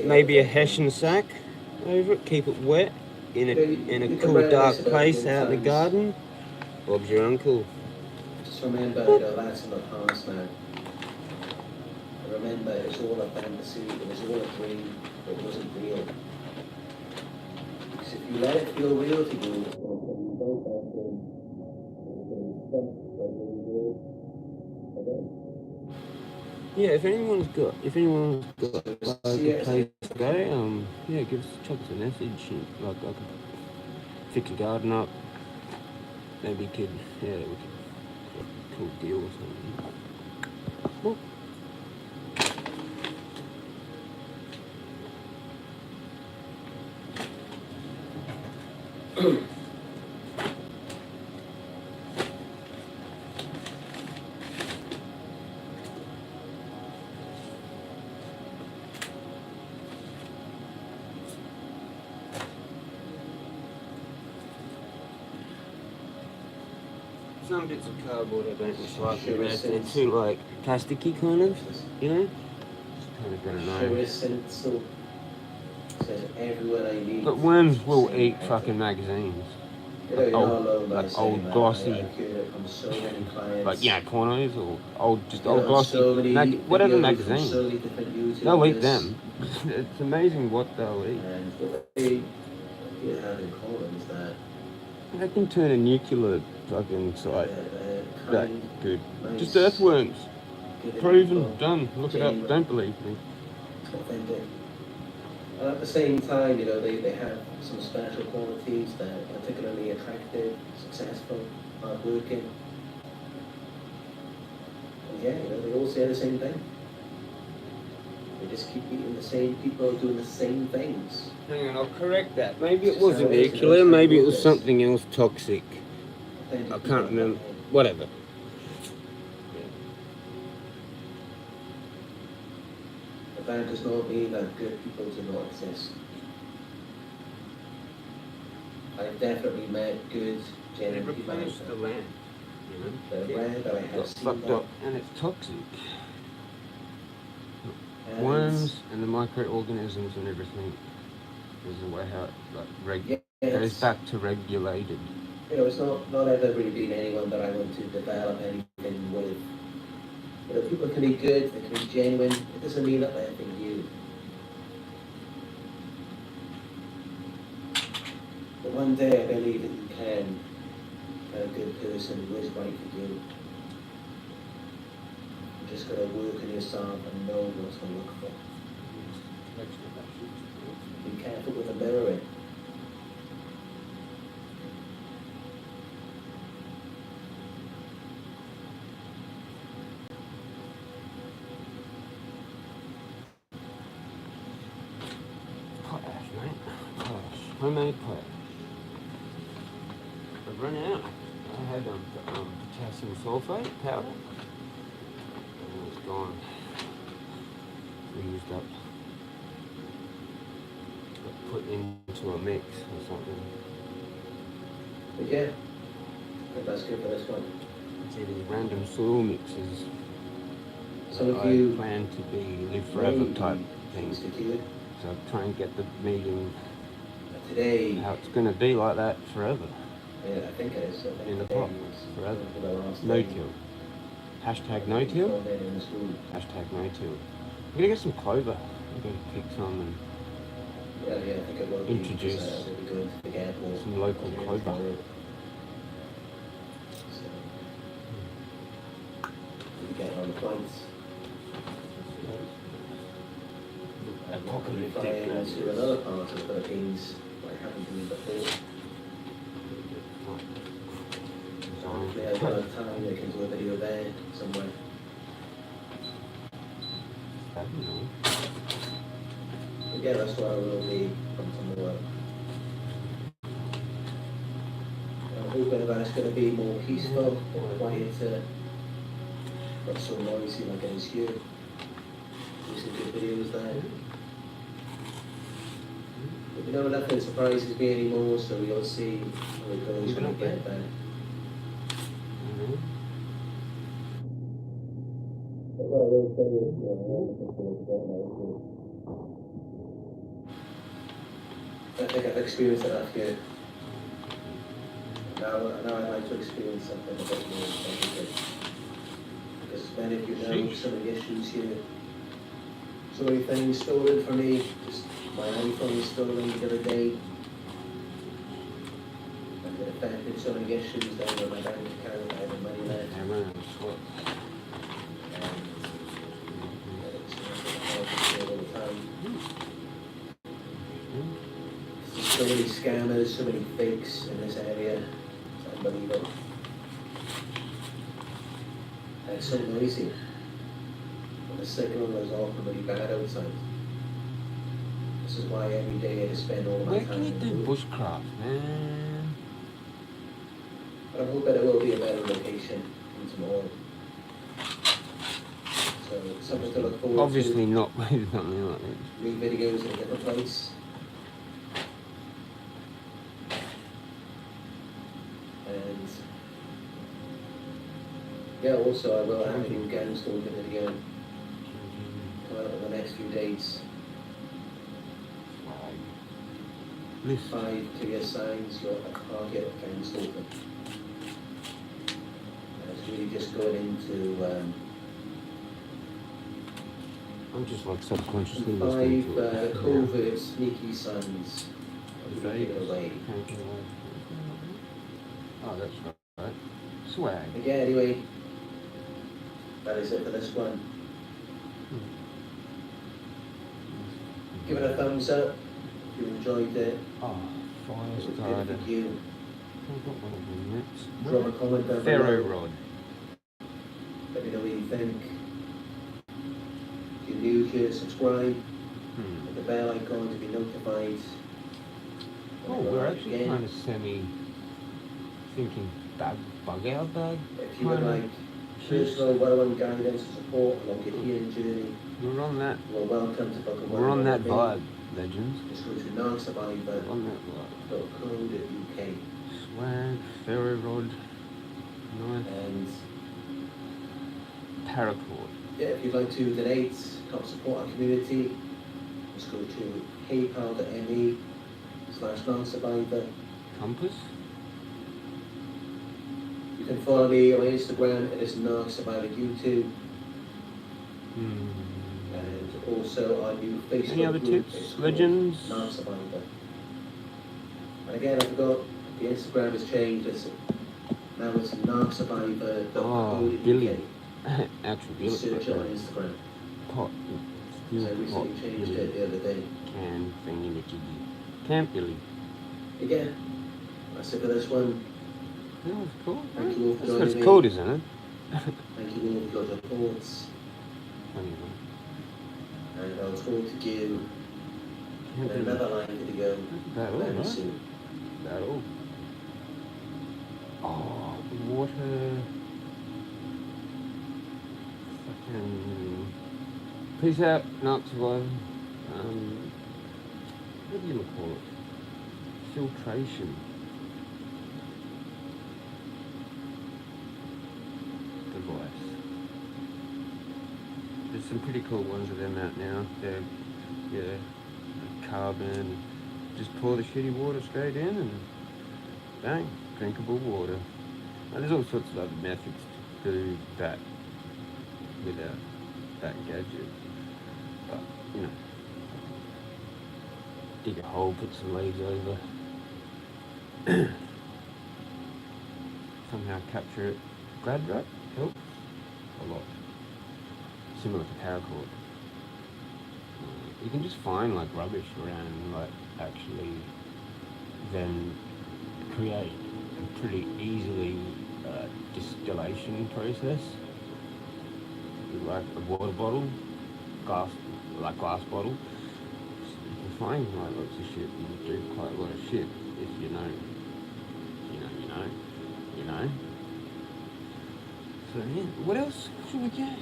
Maybe a Hessian sack over it, keep it wet. In a cool, dark place out in the garden. Bob's your uncle. Just remember, that's in the past now. Remember, it's all a fantasy, it was all a dream, it wasn't real. Because if you let it feel real to you, it's going to be very bad. Yeah, if anyone's got like a place to go, yeah, chuck us a message. Like I could fix a garden up. Maybe we could do a cool deal or something. Well, some bits of cardboard I don't recycle, but they're too like plasticky kind of, you know? Just kind of don't know. But worms will eat fucking magazines. Like old glossy, like pornos or old glossy, whatever magazines. They'll eat them. It's amazing what they'll eat. And what they have in common is that they can turn a nuclear fucking site that good. Just earthworms. Proven, done. Look it up. Don't believe me. Authentic. And at the same time, they have some special qualities that are particularly attractive, successful, hardworking. Yeah, they all say the same thing. They just keep meeting the same people doing the same things. Hang on, I'll correct that. Maybe it It's just wasn't how it is, nuclear, that's how maybe it it was is. something else toxic. Plenty I of people can't remember. like that. Whatever. But that does not mean that good people do not exist. I've definitely met good, They genuine people out replenished the there. land. They're rare, but I have Got seen fucked that. up, and it's toxic. And Worms and the microorganisms and everything is the way how it yeah, goes it's, back to regulated. it's not ever really been anyone that I want to develop anything with. People can be good, they can be genuine. It doesn't mean that they're being you. But one day I believe that you can be a good person who is right for you. You just got to work on yourself and know what to look for. Be careful with the mirroring. Potash, mate. Potash. Homemade potash. I've run out. I had potassium sulfate powder. And it's gone. We used up. Got put into a mix or something. But yeah, I think that's good for this one. It's either random soil mixes. Some of I you plan to be live forever type thing. instituted. So try and get the meeting Today, how it's going to be like that forever. yeah, I think it is. I think In the today pot, was forever. the last No day till. Hashtag no till. before then in the school. Hashtag no till. I'm going to get some clover. I'm going to pick some and Yeah, I think it will be. Introduce It'll be good to get more. some local clover. So, we get on the points. Apocalyptic. Fly into another part of the Philippines that I haven't been before. Hopefully I've got enough time I can do a video there somewhere. But yeah, that's what I will be from tomorrow. I'm hoping that it's going to be more peaceful, quieter, not so noisy like it is here. Do some good videos there. But nothing surprises me anymore, so we'll see how it goes when we get there. But what I will say is, I'm looking forward to getting out here. I think I've experienced enough here. Now I'd like to experience something a bit more complicated. Because many of you know so many issues here. So many things stolen from me. Just my iPhone was stolen the other day. And it affected so many issues down with my bank account. I had money left. And it's all the time. There's so many scammers, so many fakes in this area. It's unbelievable. And it's so noisy. And the signal is often really bad outside. This is why every day I just spend all my Where time. can you do bushcraft, man? But I'm hoping it will be a better location than tomorrow. So something to look forward Obviously to. not with something like this. New videos in a different place. And yeah, also I will have a new game store video come out in the next few days. List. 5 clear signs you're a target of game stalking. And it's really just going into I'm just like subconsciously listening 5 to it. covert sneaky signs of Vague. giving away. Oh, that's right. Swag. Yeah, anyway, that is it for this one. Give it a thumbs up if you enjoyed it. Oh, fire It was good starter. for you. I've got one of them. Drop a comment down Ferro below. rod. Let me know what you think. If you're new here, subscribe. Hit the bell icon to be notified. Oh, we're actually kind of semi-thinking bug out bag. If you would like personal one-on-one guidance and support along your healing journey, we're on that. you are welcome to book a We're on that one-on-one vibe, legends. Just go to narsurvivor.co.uk. Swag, ferry rod, nice. And paracord. yeah, if you'd like to donate, help support our community, just go to paypal.me/narsurvivor. Compass. You can follow me on Instagram, it is narsurvivor YouTube. And also our new Facebook Any other group tips, is legends? Narsurvivor. And again, I forgot, the Instagram has changed. Now it's narsurvivor.co.uk. Oh, Billy. Actually, Billy. Search it on Instagram. Pot. So I recently changed it the other day. Camp Billy. Again, that's it for this one. That was cool. Thank you all for That's joining what it's me. called, isn't it? Thank you all for your reports. And I'll talk to you in another line to go very soon. About all. Oh, water. Fucking. Peace out, not surviving. What do you call it? Filtration. Device. There's some pretty cool ones of them out now. They're, yeah, carbon. Just pour the shitty water straight in and bang, drinkable water. And there's all sorts of other methods to do that without that gadget. But, you know, dig a hole, put some leaves over, somehow capture it. Glad wrap helps a lot. Similar to paracord. You can just find like rubbish around, like actually then create a pretty easily distillation process. Like a water bottle, glass bottle. You can find like lots of shit and do quite a lot of shit if you know. So yeah, what else should we get?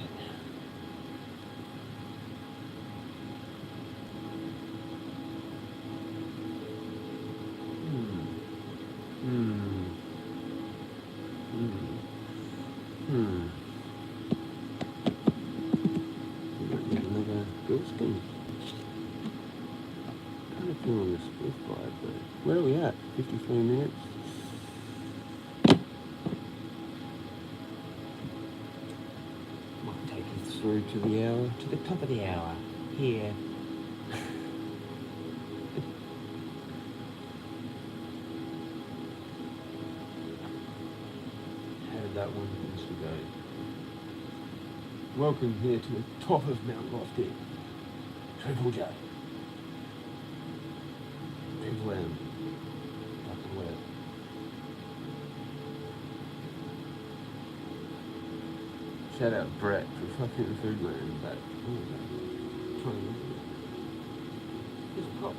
Another ghost skin. Kind of feeling the split vibe, but where are we at? 53 minutes. Might take us through to the hour, to the top of the hour. Here. How did that one go? Welcome here to the top of Mount Lofty. Triple J. Triple M. Fucking well. Shout out Brett for fucking Foodland, but just pop.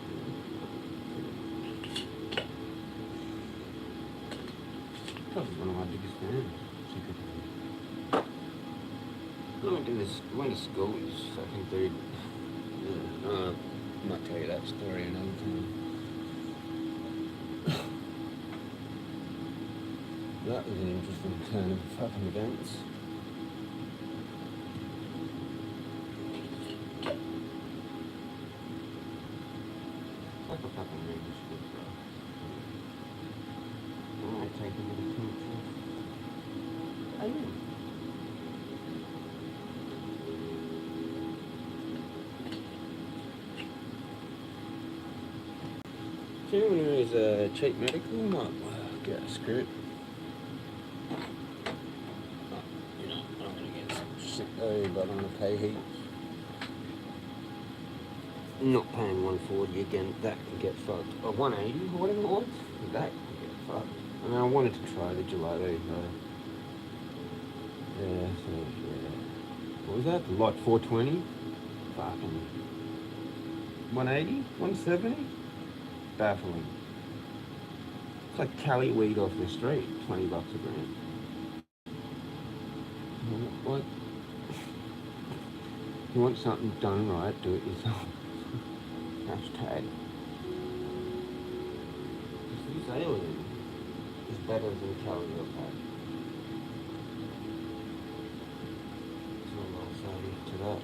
Probably one of my biggest fans. I went to school with this fucking dude. Yeah, I might tell you that story another time. That was an interesting turn of fucking events. Like a fucking really shit, bro. I might take a little picture. I am. So anyone who is cheap medical might get a script. You know, I'm gonna get some shit though, but I'm gonna pay heaps. Not paying 140 again, that can get fucked. Or 180 or whatever it was, that can get fucked. I mean, I wanted to try the gelato though. Yeah, so yeah. what was that? Lot 420? Fucking 180? 170? Baffling. It's like Cali weed off the street, $20 a gram. What? You want something done right, do it yourself. Hashtag. This alien is better than Cali or Pat. That's all I'll say to that.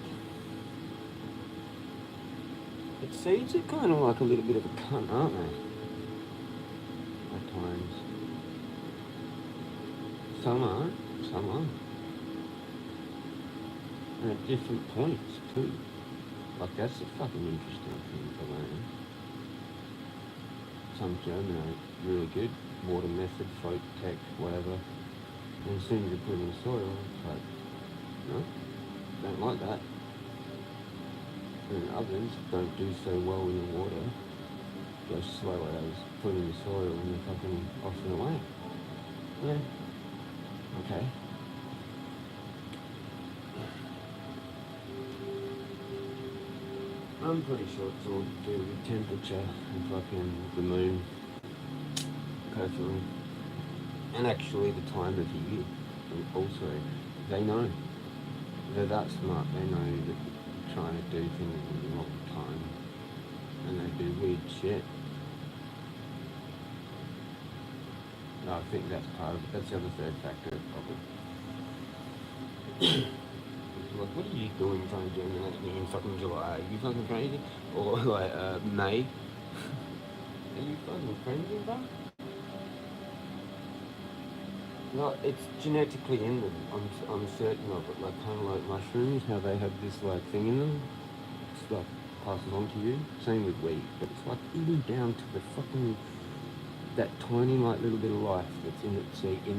But seeds are kind of like a little bit of a cunt, aren't they? At times. Some are, some aren't. And at different points too. Like that's a fucking interesting thing to learn. Some germinate really good, water method, float tech, whatever. And as soon as you put it in the soil, it's like, no, don't like that. And others don't do so well in the water. Go slow as put it in the soil and they're fucking off and away. Yeah. Okay. I'm pretty sure it's all to do with temperature and fucking the moon, personally. And actually the time of year. And also, they know. They're that smart, they know that you're trying to do things in the wrong time. And they do weird shit. No, I think that's part of it. That's the other third factor, probably. Like, what are you doing trying to germinate me in fucking July? Are you fucking crazy? Or like May? Are you fucking crazy, bro? No, it's genetically in them. I'm certain of it. Like kind of like mushrooms, how they have this like thing in them. It's like passes on to you. Same with wheat, but it's like even down to the fucking that tiny like little bit of life that's in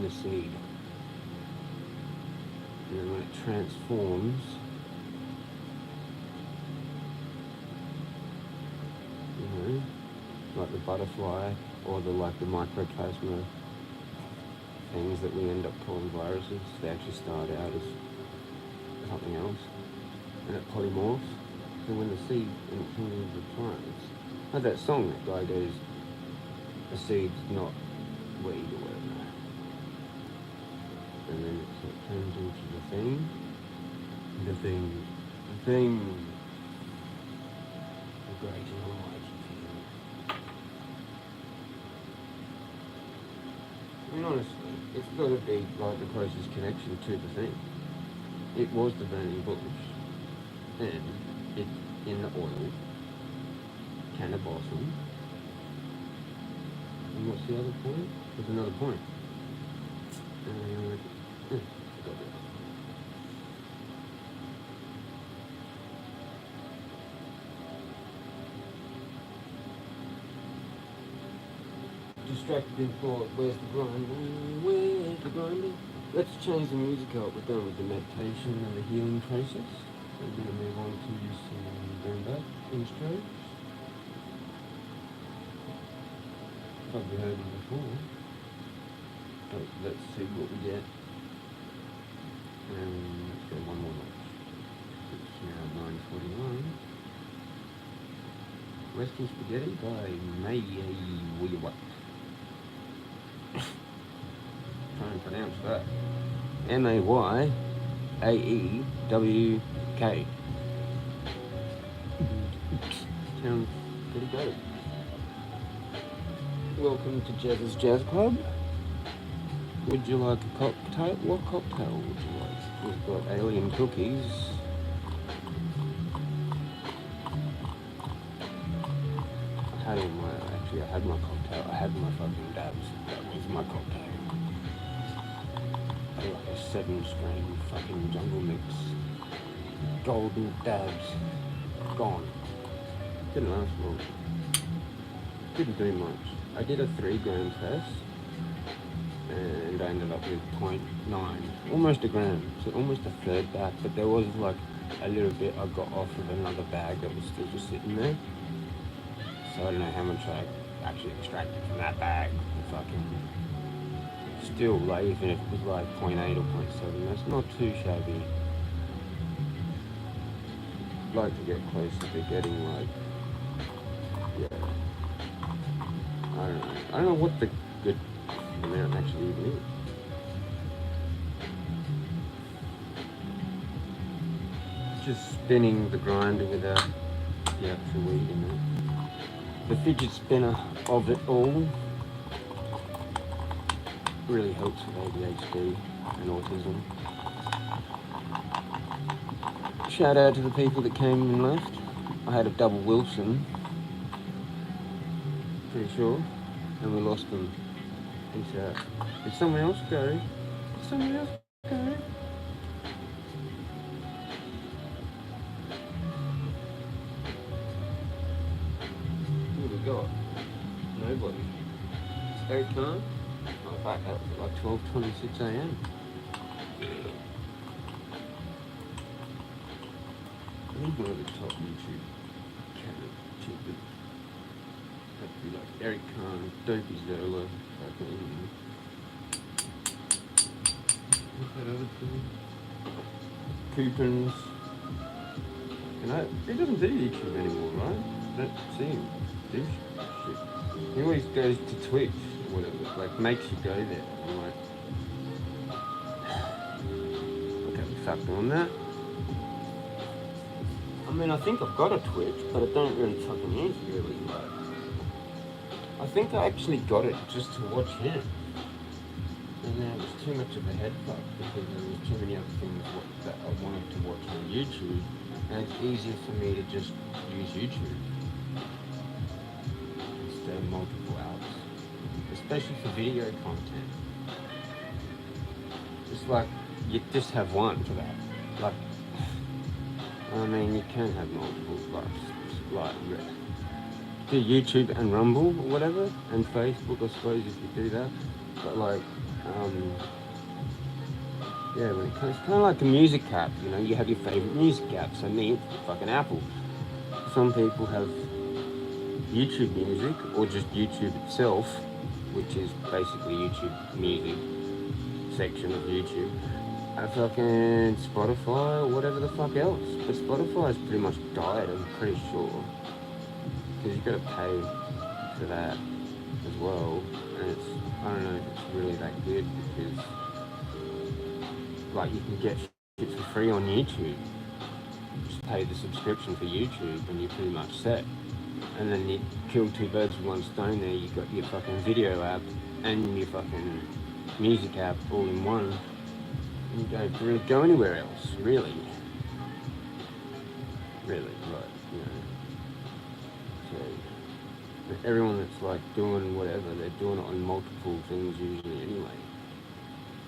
the seed. And then when it transforms, you know, like the butterfly or the mycoplasma things that we end up calling viruses, they actually start out as something else, and it polymorphs. And when the seed and it turns into the plants, like that song that guy goes, "The seed's not weed or whatever," and then it turns into the thing. The thing, the great and almighty thing. I mean, honestly, it's got to be like the closest connection to the thing. It was the burning bush, and it's in the oil, can of blossom. And what's the other point? There's another point. Forgot it. Distracted in thought, where's the grinding? Where's the grinding? Let's change the music up. We're done with the meditation and the healing process. We're going to move on to some boom bap intros. Probably heard them before. But let's see what we get. And let's go one more notch. It's now 9:41. Western Spaghetti by May What? Try and pronounce that. MayAEWK. Sounds pretty good. Welcome to Jezza's Jazz Club. Would you like a cocktail? What cocktail would you like? We've got alien cookies. I had my cocktail. I had my fucking dabs. That was my cocktail. I like a 7-strain fucking jungle mix. Golden dabs. Gone. Didn't last long. Didn't do much. I did a 3-gram test and I ended up with 0.9. Almost a gram. So almost a third back, but there was like a little bit I got off of another bag that was still just sitting there. So I don't know how much I actually extracted from that bag. Fucking still, like even if it was like 0.8 or 0.7, that's not too shabby. like to get closer to getting like, yeah, I don't know what the good amount actually even is. Just spinning the grinder without the actual weed in it. The fidget spinner of it all really helps with ADHD and autism. Shout out to the people that came and left. I had a double Wilson, pretty sure, and we lost them. Peace out. Did someone else go? Did someone else go? Who we got? Nobody. Eric Khan? Oh, fuck, that was like 12:26 a.m. I think one of the top YouTube channels. That'd be like Eric Khan, Dopey Zola, fucking. What's that other thing? Coupons. He doesn't do YouTube anymore, right? I don't see him do shit. He always goes to Twitch or whatever, like makes you go there. I'm like, I can't be fucked on that. I mean, I think I've got a Twitch, but I don't really fucking use it really. Like, I think I actually got it just to watch him. And then it was too much of a head fuck because there was too many other things that I wanted to watch on YouTube. And it's easier for me to just use YouTube instead of multiple apps, especially for video content. It's like you just have one for that. Like, I mean, you can have multiple, like do YouTube and Rumble or whatever, and Facebook, I suppose, if you do that. But like, yeah, when it comes, it's kind of like a music app, you know, you have your favorite music app. So me, it's fucking Apple. Some people have YouTube Music or just YouTube itself, which is basically YouTube Music section of YouTube. Fucking Spotify or whatever the fuck else. But Spotify's pretty much died, I'm pretty sure. Because you've got to pay for that as well. And it's, I don't know if it's really that good because, like, you can get shit for free on YouTube. Just pay the subscription for YouTube and you're pretty much set. And then you kill two birds with one stone there. You got your fucking video app and your fucking music app all in one. And you don't really go anywhere else, really. Really, like, you know. So, everyone that's like doing whatever, they're doing it on multiple things usually anyway.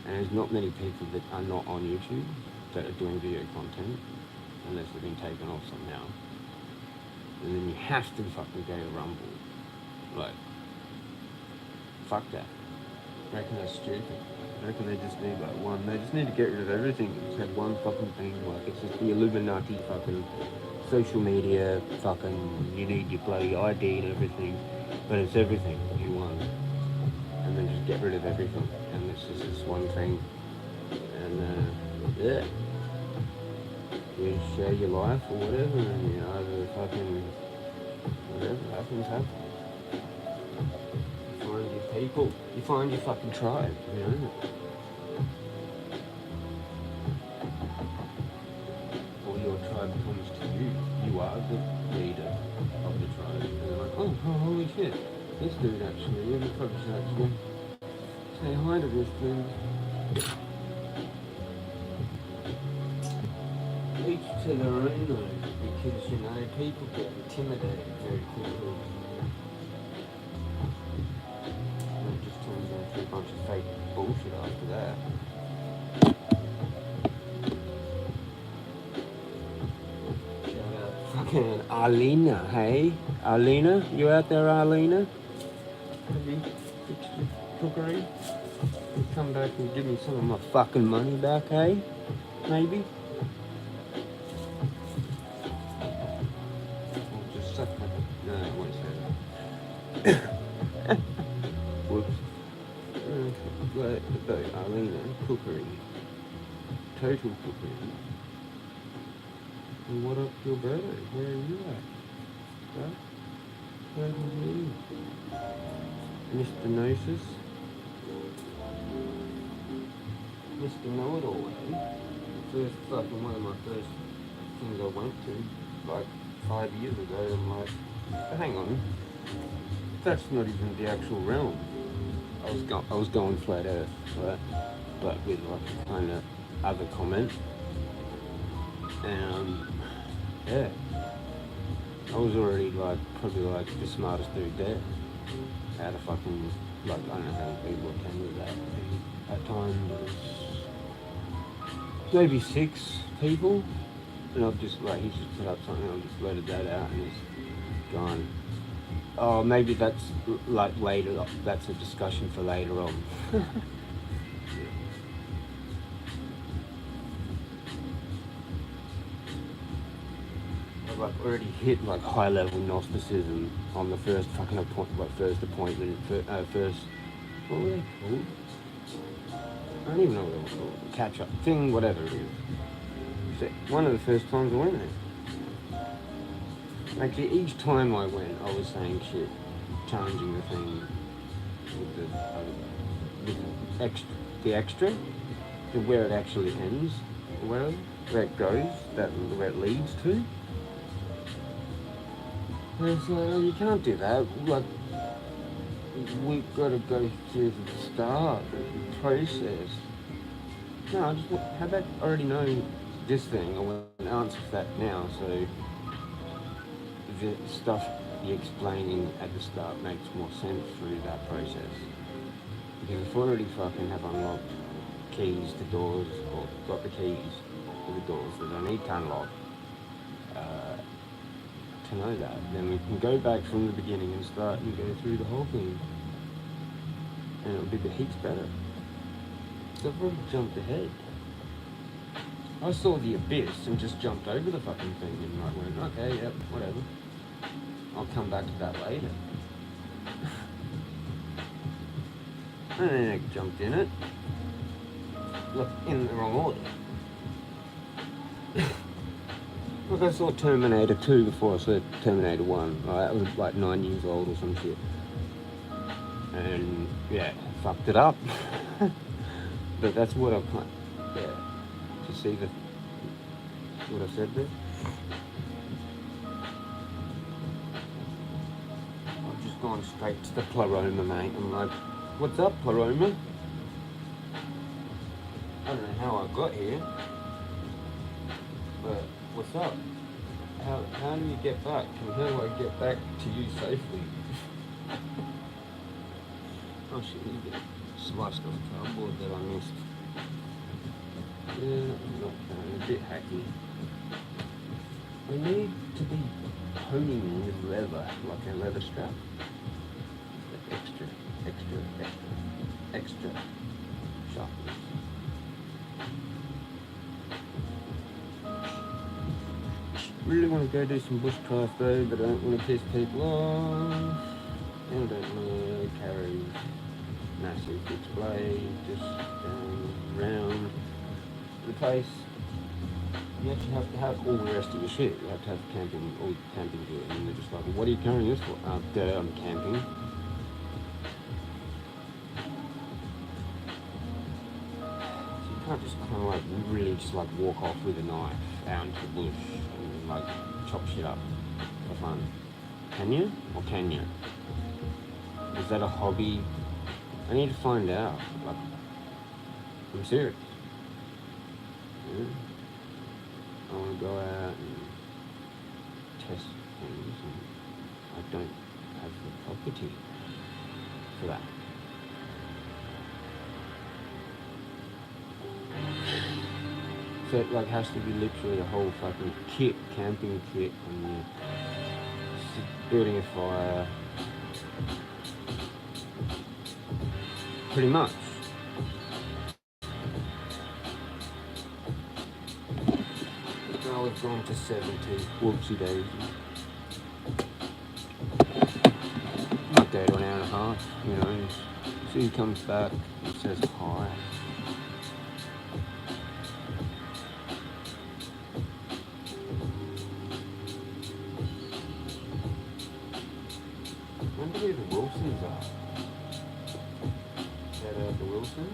And there's not many people that are not on YouTube that are doing video content, unless they've been taken off somehow. And then you have to fucking go to Rumble. Like, fuck that. I reckon that's stupid. I reckon they just need like one. They just need to get rid of everything. Just have one fucking thing. Like, it's just the Illuminati fucking social media fucking, you need your bloody ID and everything. But it's everything in one. And then just get rid of everything. And it's just this one thing. And, yeah. You share your life or whatever, and you either fucking, whatever happens. You find your people, you find your fucking tribe, you know? Or your tribe comes to you. You are the leader of the tribe. And they're like, oh, holy shit, this dude actually, we probably should actually say hi to this dude. Each to their own though, because, you know, people get intimidated very quickly. And it just turns into a bunch of fake bullshit after that. Shout out fucking Arlena, hey? Arlena, you out there, Arlena? Have you fixed your cookery? You come back and give me some of my fucking money back, hey? Maybe? No, I won't say that. Whoops. But Arlena, cookery. Total cookery. And what up, Gilberto? Where are you at? Huh? Where are you? Mr. Gnosis? Mr. Know-It-All, eh? First fucking one of my first things I went to, like 5 years ago, I'm like, hang on, that's not even the actual realm. I was going flat earth, right? But with like a kind of other comment. And yeah, I was already like probably like the smartest dude there. Out of fucking like I don't know how many people attended that. At times it was maybe 6 people. And I've just like he's just put up something, I've just loaded that out and it's gone. Oh, maybe that's like later. That's a discussion for later on. I've like already hit like high level Gnosticism on the first fucking first appointment, first what were they called? I don't even know what they were called. Catch up thing, whatever it is. So one of the first times I went there. Actually, each time I went, I was saying shit, challenging the thing with the extra, to where it actually ends, where it goes, where it leads to. And it's like, oh, you can't do that. Like, we've got to go through the start, the process. No, I just how about already know this thing? I want an answer for that now, so the stuff you're explaining at the start makes more sense through that process. Because if I already fucking have unlocked keys to doors, or got the keys to the doors that I need to unlock, to know that, then we can go back from the beginning and start and go through the whole thing. And it'll be the heaps better. So I've already jumped ahead. I saw the abyss and just jumped over the fucking thing and like went, okay, yep, whatever. I'll come back to that later. And then I jumped in it. Look, in the wrong order. Look, I saw Terminator 2 before I saw Terminator 1. I was like 9 years old or some shit. And yeah, fucked it up. But that's what I've kind of, yeah. To see what I said there? I've just gone straight to the pleroma, mate. I'm like, what's up, pleroma? I don't know how I got here, but what's up? How do you get back? And how do I get back to you safely? Oh shit, you get sliced off cardboard that I missed. Yeah, not a bit hacky. I need to be honing with leather, like a leather strap. Extra sharpness. Really want to go do some bushcraft though, but I don't want to piss people off. And I don't want to carry massive display just going around the place. You actually have to have all the rest of your shit. You have to have all your camping gear, and they're just like, what are you carrying this for? I'm camping. So you can't just kind of like really just like walk off with a knife out into the bush and like chop shit up for fun. Can you? Or can you? Is that a hobby? I need to find out. Like, I'm serious. Yeah. I want to go out and test things, and I don't have the property for that. So it like has to be literally a whole fucking kit, camping kit, and you're building a fire. Pretty much. Now we've gone to 70. Whoopsie daisy. Might go to an hour and a half, you know. So he comes back and says hi. Shout out to Wilson.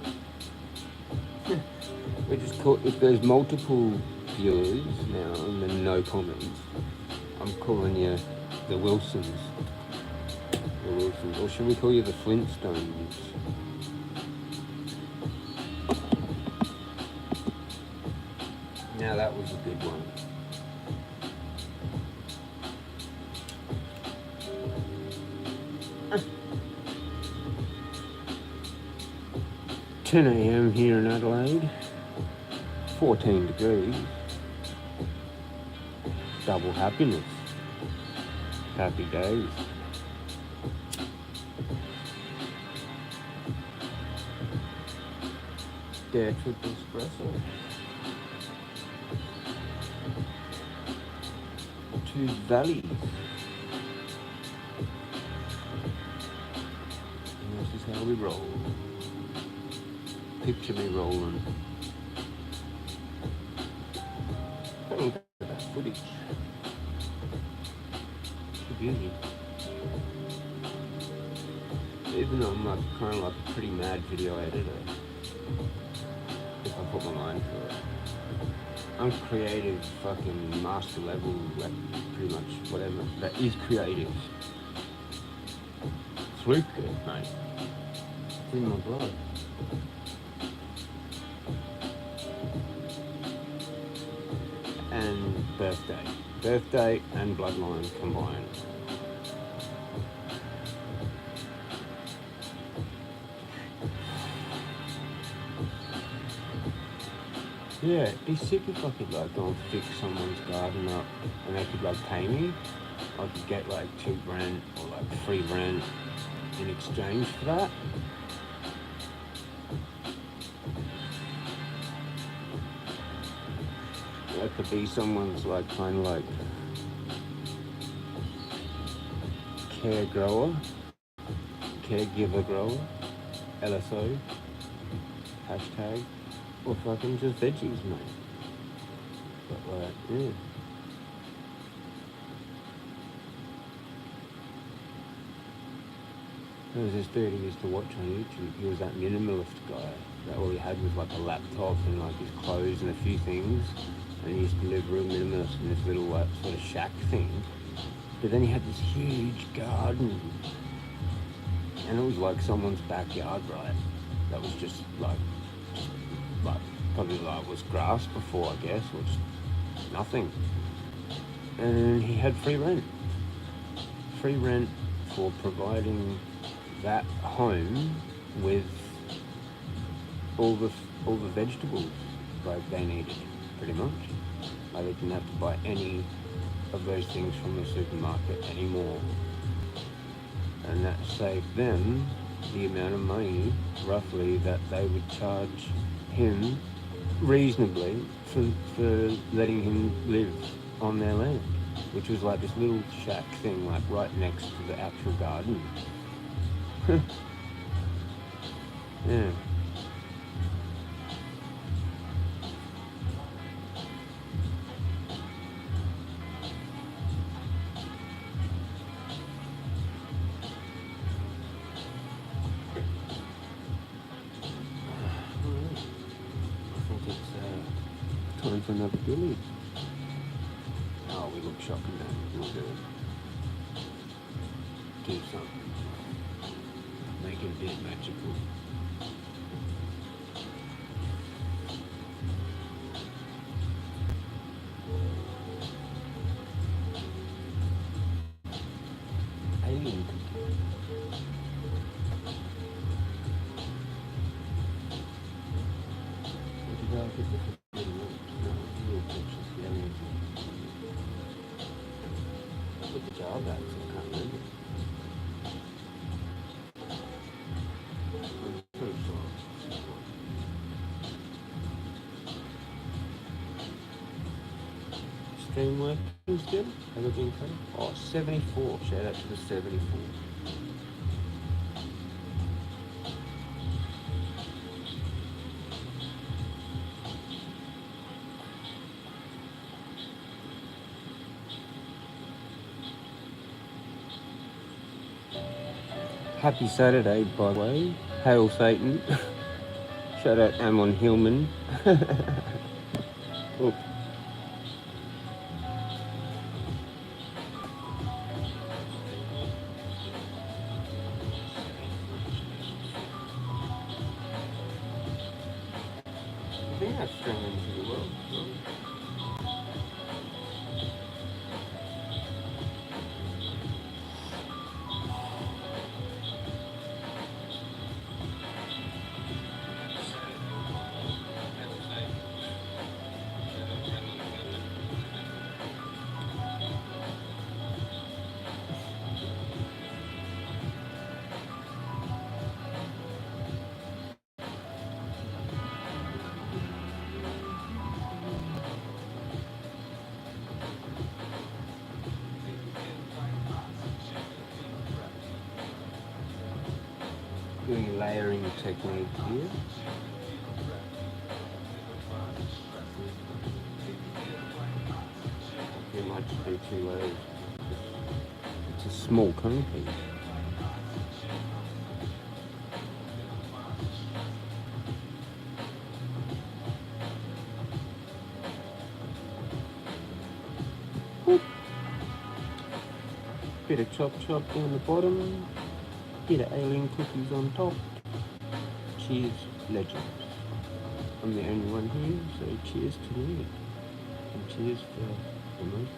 We just call, if there's multiple viewers now and then no comments, I'm calling you the Wilsons. The Wilsons. Or should we call you the Flintstones? Now that was a good one. "10 a.m. here in Adelaide, 14 degrees, double happiness, happy days." Dare triple espresso. 2 valleys. And this is how we roll. Picture me rolling. Look at that footage. It's a beauty. Even though I'm like kind of like a pretty mad video editor, if I put my mind to it, I'm creative, fucking master level, like pretty much whatever that is creative. Sleep good, mate. It's in my blood. And birthday and bloodline combined. Yeah, it'd be sick if I could like go and fix someone's garden up and they could like pay me. I could get like $2 grand or like free rent in exchange for that. I could be someone's like kind of like caregiver grower, LSO, hashtag, or fucking just veggies, mate. But like, yeah. There was this dude he used to watch on YouTube. He was that minimalist guy that all he had was like a laptop and like his clothes and a few things. And he used to live real minimalist in this little like sort of shack thing. But then he had this huge garden. And it was like someone's backyard, right? That was just like probably like was grass before, I guess, or just nothing. And he had free rent for providing that home with all the vegetables like they needed, pretty much. Like they didn't have to buy any of those things from the supermarket anymore. And that saved them the amount of money, roughly, that they would charge him reasonably for letting him live on their land, which was like this little shack thing, like right next to the actual garden. Yeah. Time for another Billy. Oh, we look shocking, don't we? We'll do it. Do something. Make it a bit magical. Alien cookie. What did I get with the little little pictures? The aliens. What the jar bags? I can't remember. I'm pretty sure. Stream working still? Have I been cut? Oh, 74. Shout out to the 74. Happy Saturday, by the way. Hail Satan. Shout out Amon Hillman. Oops. I think that's strange to the world. Doing a layering technique here. It might just be 2 layers. It's a small cone piece. Bit of chop chop down the bottom. Bit of alien cookies on top. Cheers, legends. I'm the only one here, so cheers to me. And cheers for the most.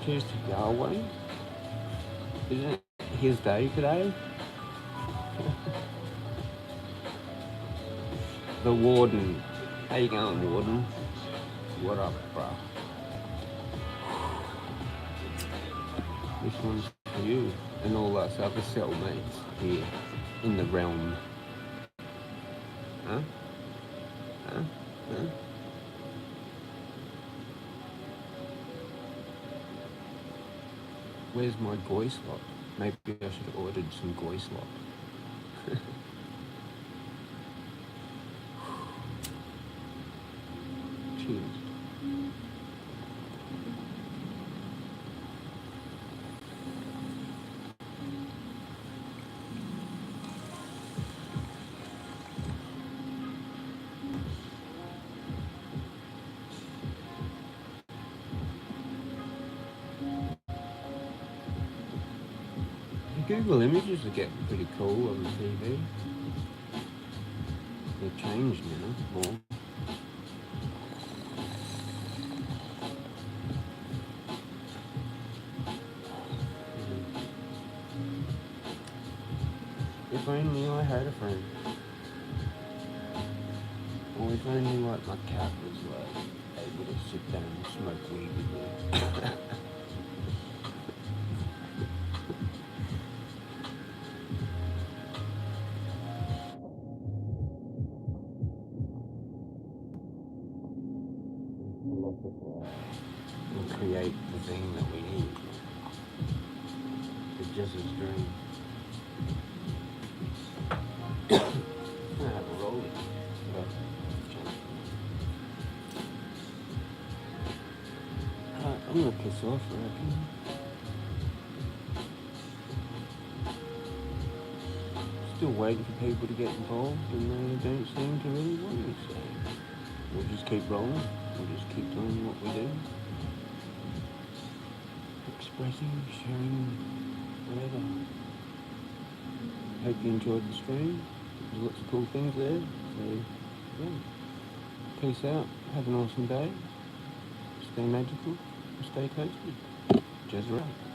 Cheers to Yahweh. Isn't it his day today? The warden. How you going, warden? What up, bruh? This one's for you and all us other cellmates here in the realm. Huh? Huh? Huh? Where's my goy slot? Maybe I should have ordered some goy slot. Cheers. Google images are getting pretty cool on the TV. They've changed now more. If only I had a friend. Or if only like my cat was like able to sit down and smoke weed with me. And create the thing that we need. The Jezza's dream. I have a roll it. I'm gonna piss off, I reckon. Still waiting for people to get involved, and they don't seem to really want me, so we'll just keep rolling. We'll just keep doing what we do. Expressing, sharing, whatever. Hope you enjoyed the stream. There's lots of cool things there, so yeah. Peace out, have an awesome day, stay magical, stay toasty. Jezza out.